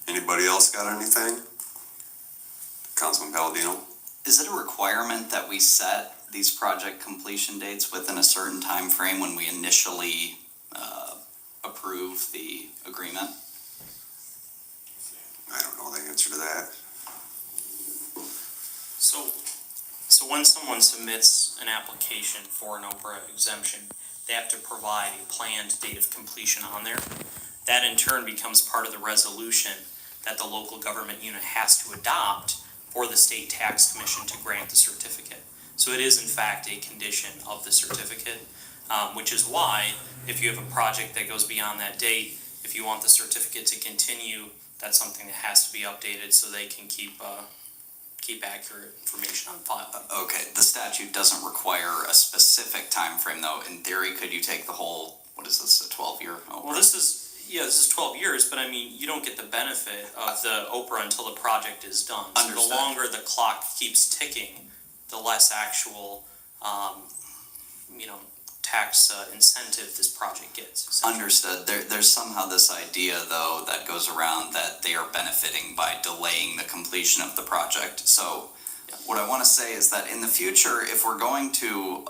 Anybody else got anything? Councilman Palladino. Is it a requirement that we set these project completion dates within a certain time frame when we initially approve the agreement? I don't know the answer to that. So when someone submits an application for an OPRA exemption, they have to provide a planned date of completion on there. That in turn becomes part of the resolution that the local government unit has to adopt for the state tax commission to grant the certificate. So it is in fact a condition of the certificate, which is why if you have a project that goes beyond that date, if you want the certificate to continue, that's something that has to be updated so they can keep accurate information on file. Okay, the statute doesn't require a specific time frame though. In theory, could you take the whole, what is this, a 12-year? Well, this is 12 years, but I mean, you don't get the benefit of the OPRA until the project is done. So the longer the clock keeps ticking, the less actual, tax incentive this project gets. Understood. There's somehow this idea, though, that goes around that they are benefiting by delaying the completion of the project. So what I want to say is that in the future, if we're going to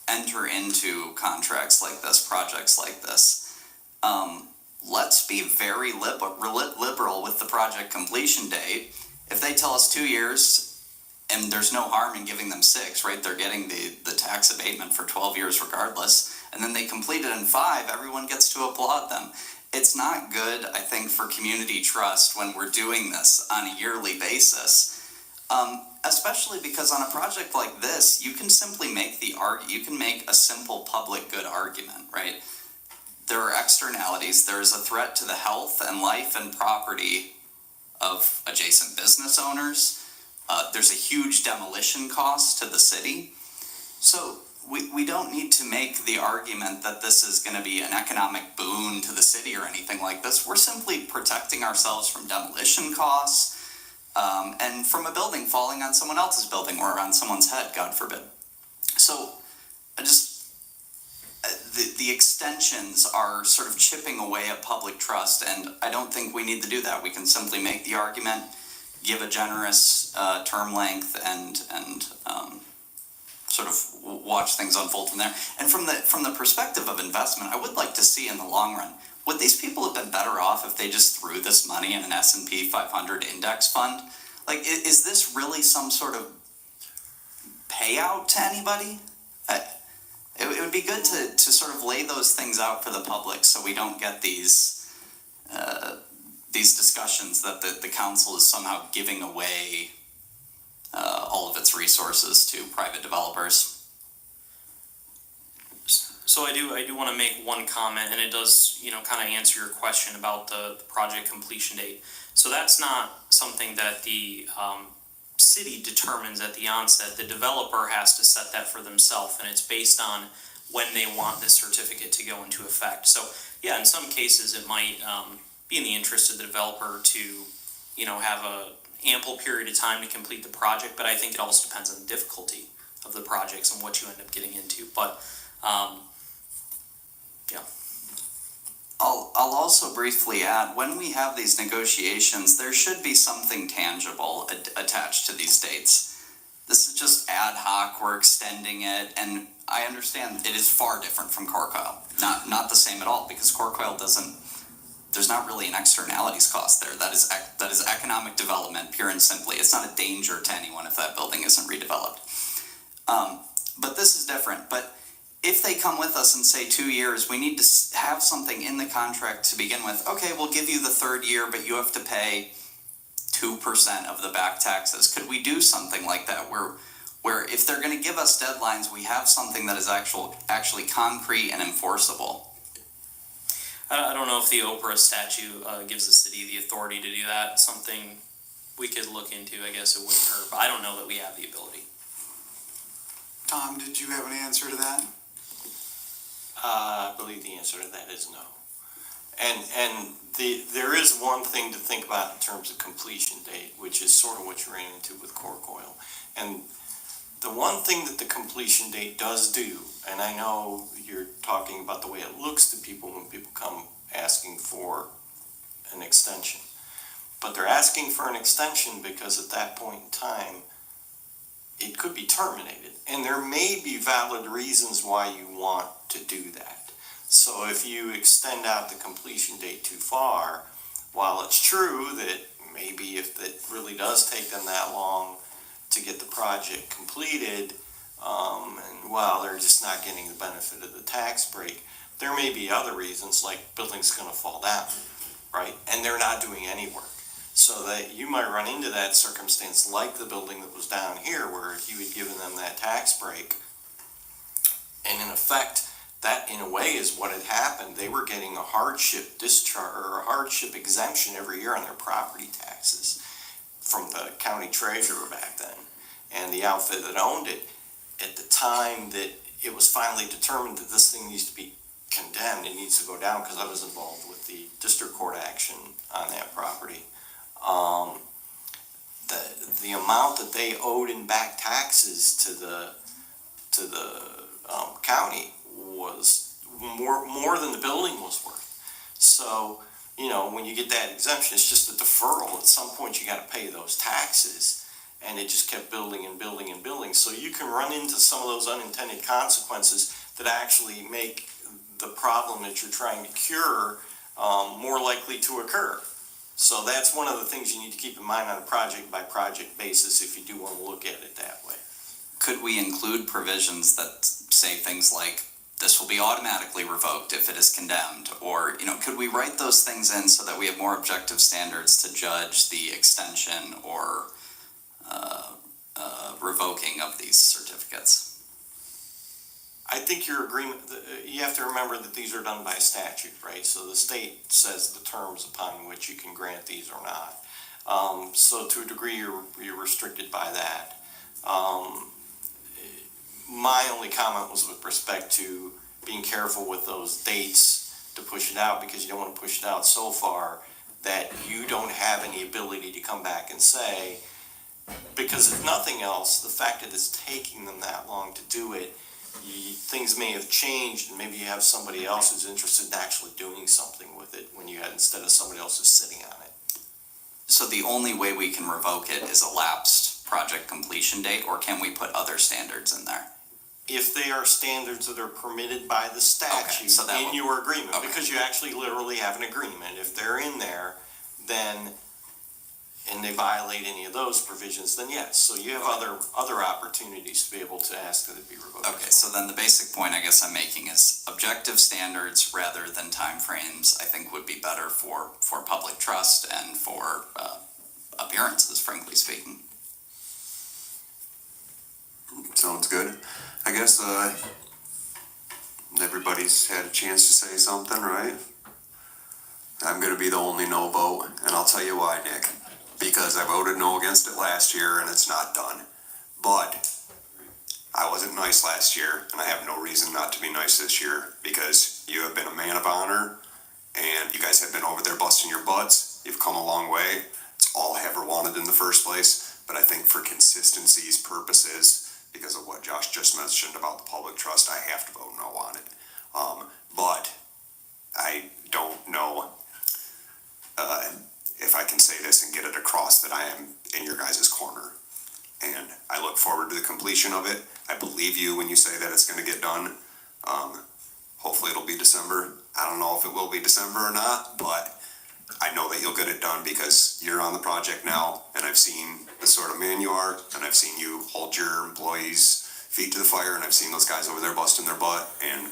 enter into contracts like this, projects like this, let's be very liberal with the project completion date. If they tell us 2 years, and there's no harm in giving them 6, right? They're getting the tax abatement for 12 years regardless. And then they complete it in 5, everyone gets to applaud them. It's not good, I think, for community trust when we're doing this on a yearly basis. Especially because on a project like this, you can simply make you can make a simple public good argument, right? There are externalities. There is a threat to the health and life and property of adjacent business owners. There's a huge demolition cost to the city. So we don't need to make the argument that this is going to be an economic boon to the city or anything like this. We're simply protecting ourselves from demolition costs and from a building falling on someone else's building or on someone's head, God forbid. So I just, the extensions are sort of chipping away at public trust, and I don't think we need to do that. We can simply make the argument, give a generous term length, and sort of watch things unfold from there. And from the perspective of investment, I would like to see in the long run, would these people have been better off if they just threw this money in an S&P 500 index fund? Like, is this really some sort of payout to anybody? It would be good to sort of lay those things out for the public so we don't get these discussions that the council is somehow giving away all of its resources to private developers. So I do want to make one comment, and it does, kind of answer your question about the project completion date. So that's not something that the city determines at the onset. The developer has to set that for themselves, and it's based on when they want this certificate to go into effect. So yeah, in some cases it might be in the interest of the developer to, have a ample period of time to complete the project, but I think it also depends on the difficulty of the projects and what you end up getting into. But yeah. I'll also briefly add, when we have these negotiations, there should be something tangible attached to these dates. This is just ad hoc, we're extending it, and I understand it is far different from Cork Oil. Not the same at all, because Cork Oil there's not really an externalities cost there. That is economic development, pure and simply. It's not a danger to anyone if that building isn't redeveloped. But this is different. But if they come with us and say 2 years, we need to have something in the contract to begin with. Okay, we'll give you the third year, but you have to pay 2% of the back taxes. Could we do something like that where if they're going to give us deadlines, we have something that is actually concrete and enforceable? I don't know if the Oprah statute gives the city the authority to do that. Something we could look into. I guess it wouldn't hurt, but I don't know that we have the ability. Tom, did you have an answer to that? I believe the answer to that is no. And there is one thing to think about in terms of completion date, which is sort of what you ran into with Cork Oil. And the one thing that the completion date does do, and I know you're talking about the way it looks to people when people come asking for an extension, but they're asking for an extension because at that point in time, it could be terminated. And there may be valid reasons why you want to do that. So if you extend out the completion date too far, while it's true that maybe if it really does take them that long to get the project completed, and well, they're just not getting the benefit of the tax break, there may be other reasons, like building's gonna fall down, right? And they're not doing any work. So that you might run into that circumstance like the building that was down here, where if you had given them that tax break, and in effect, that in a way is what had happened. They were getting a hardship discharge or a hardship exemption every year on their property taxes from the county treasurer back then, and the outfit that owned it. At the time that it was finally determined that this thing needs to be condemned, it needs to go down, because I was involved with the district court action on that property. The amount that they owed in back taxes to the county was more than the building was worth. So, when you get that exemption, it's just a deferral. At some point, you got to pay those taxes, and it just kept building and building and building. So you can run into some of those unintended consequences that actually make the problem that you're trying to cure more likely to occur. So that's one of the things you need to keep in mind on a project-by-project basis if you do want to look at it that way. Could we include provisions that say things like, this will be automatically revoked if it is condemned? Or, could we write those things in so that we have more objective standards to judge the extension or revoking of these certificates? I think your agreement, you have to remember that these are done by statute, right? So the state says the terms upon which you can grant these or not. So to a degree, you're restricted by that. My only comment was with respect to being careful with those dates to push it out, because you don't want to push it out so far that you don't have any ability to come back and say, because if nothing else, the fact that it's taking them that long to do it things may have changed, and maybe you have somebody else who's interested in actually doing something with it when you had, instead of somebody else who's sitting on it. So the only way we can revoke it is a lapsed project completion date, or can we put other standards in there? If they are standards that are permitted by the statute so that in will- your agreement, okay. because you actually literally have an agreement, if they're in there, then, and they violate any of those provisions, then yes, so you have other opportunities to be able to ask that it be revoked. Okay, so then the basic point I guess I'm making is objective standards rather than timeframes, I think would be better for public trust and for appearances, frankly speaking. Sounds good. I guess, everybody's had a chance to say something, right? I'm gonna be the only no vote, and I'll tell you why, Nick. Because I voted no against it last year and it's not done. But I wasn't nice last year, and I have no reason not to be nice this year, because you have been a man of honor, and you guys have been over there busting your butts. You've come a long way. It's all I ever wanted in the first place, but I think for consistency's purposes, because of what Josh just mentioned about the public trust, I have to vote no on it. But I don't know if I can say this and get it across that I am in your guys' corner. And I look forward to the completion of it. I believe you when you say that it's gonna get done. Hopefully it'll be December. I don't know if it will be December or not, but I know that you'll get it done because you're on the project now, and I've seen the sort of man you are, and I've seen you hold your employees' feet to the fire, and I've seen those guys over there busting their butt, and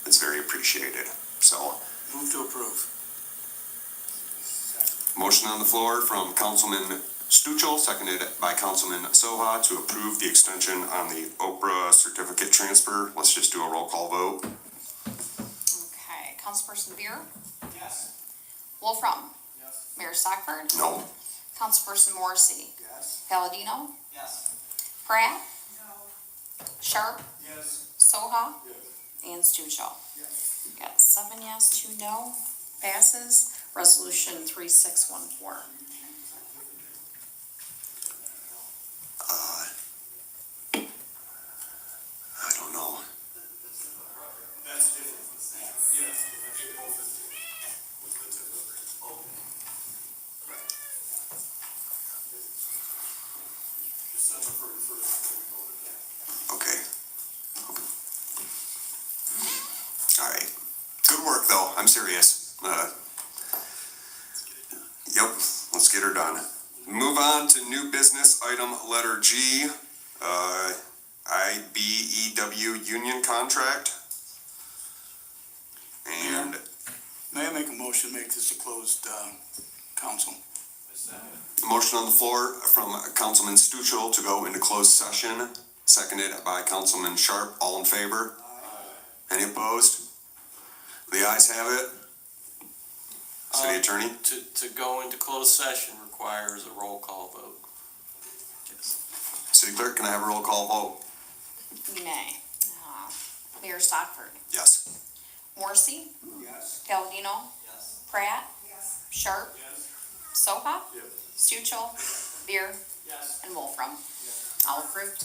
it's very appreciated. So, Move to approve. motion on the floor from Councilman Stuchel, seconded by Councilman Soha, to approve the extension on the Oprah certificate transfer. Let's just do a roll call vote. Okay, Councilperson Beer, Yes. Wolfram, Yes. Mayor Stockford, No. Councilperson Morrissey, Yes. Palladino, Yes. Pratt, Sharp, Yes. Soha, and Stuchel. Yes. Got 7 yes, 2 no, passes, resolution 3614. I don't know. That's different. Yes. Okay. All right. Good work, though. I'm serious. Yep, let's get her done. Move on to new business item letter G, IBEW union contract. And May I make a motion, make this a closed, council? motion on the floor from Councilman Stuchel to go into closed session, seconded by Councilman Sharp. All in favor? Any opposed? The ayes have it. City Attorney? To go into closed session requires a roll call vote. City Clerk, can I have a roll call vote? You may. Mayor Stockford, Yes. Morrissey, Yes. Palladino, Yes. Pratt, Sharp, Soha, Yes. Stuchel, Beer, Yes. and Wolfram. All approved.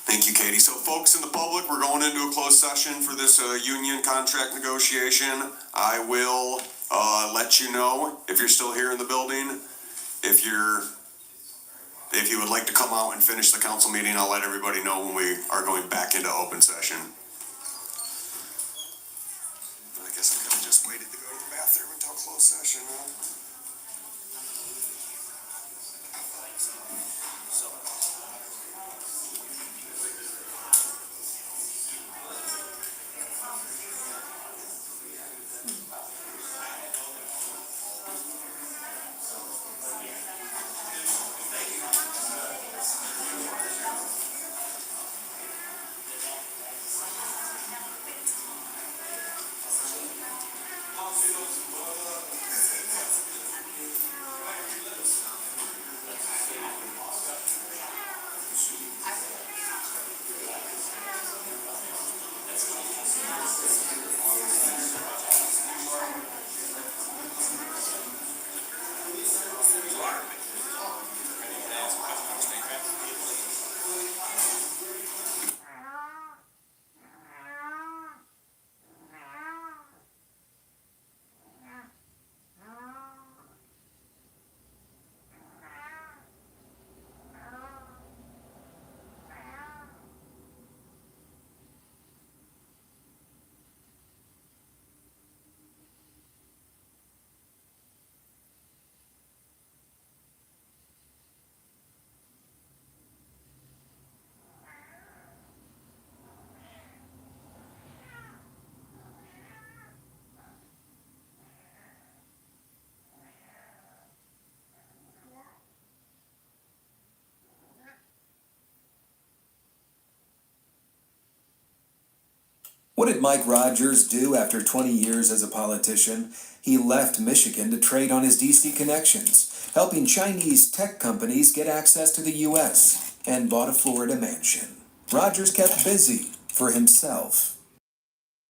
Thank you, Katie. So folks in the public, we're going into a closed session for this union contract negotiation. I will let you know if you're still here in the building. If you would like to come out and finish the council meeting, I'll let everybody know when we are going back into open session. I guess I could have just waited to go to the bathroom until closed session, huh? What did Mike Rogers do after 20 years as a politician? He left Michigan to trade on his DC connections, helping Chinese tech companies get access to the U.S., and bought a Florida mansion. Rogers kept busy for himself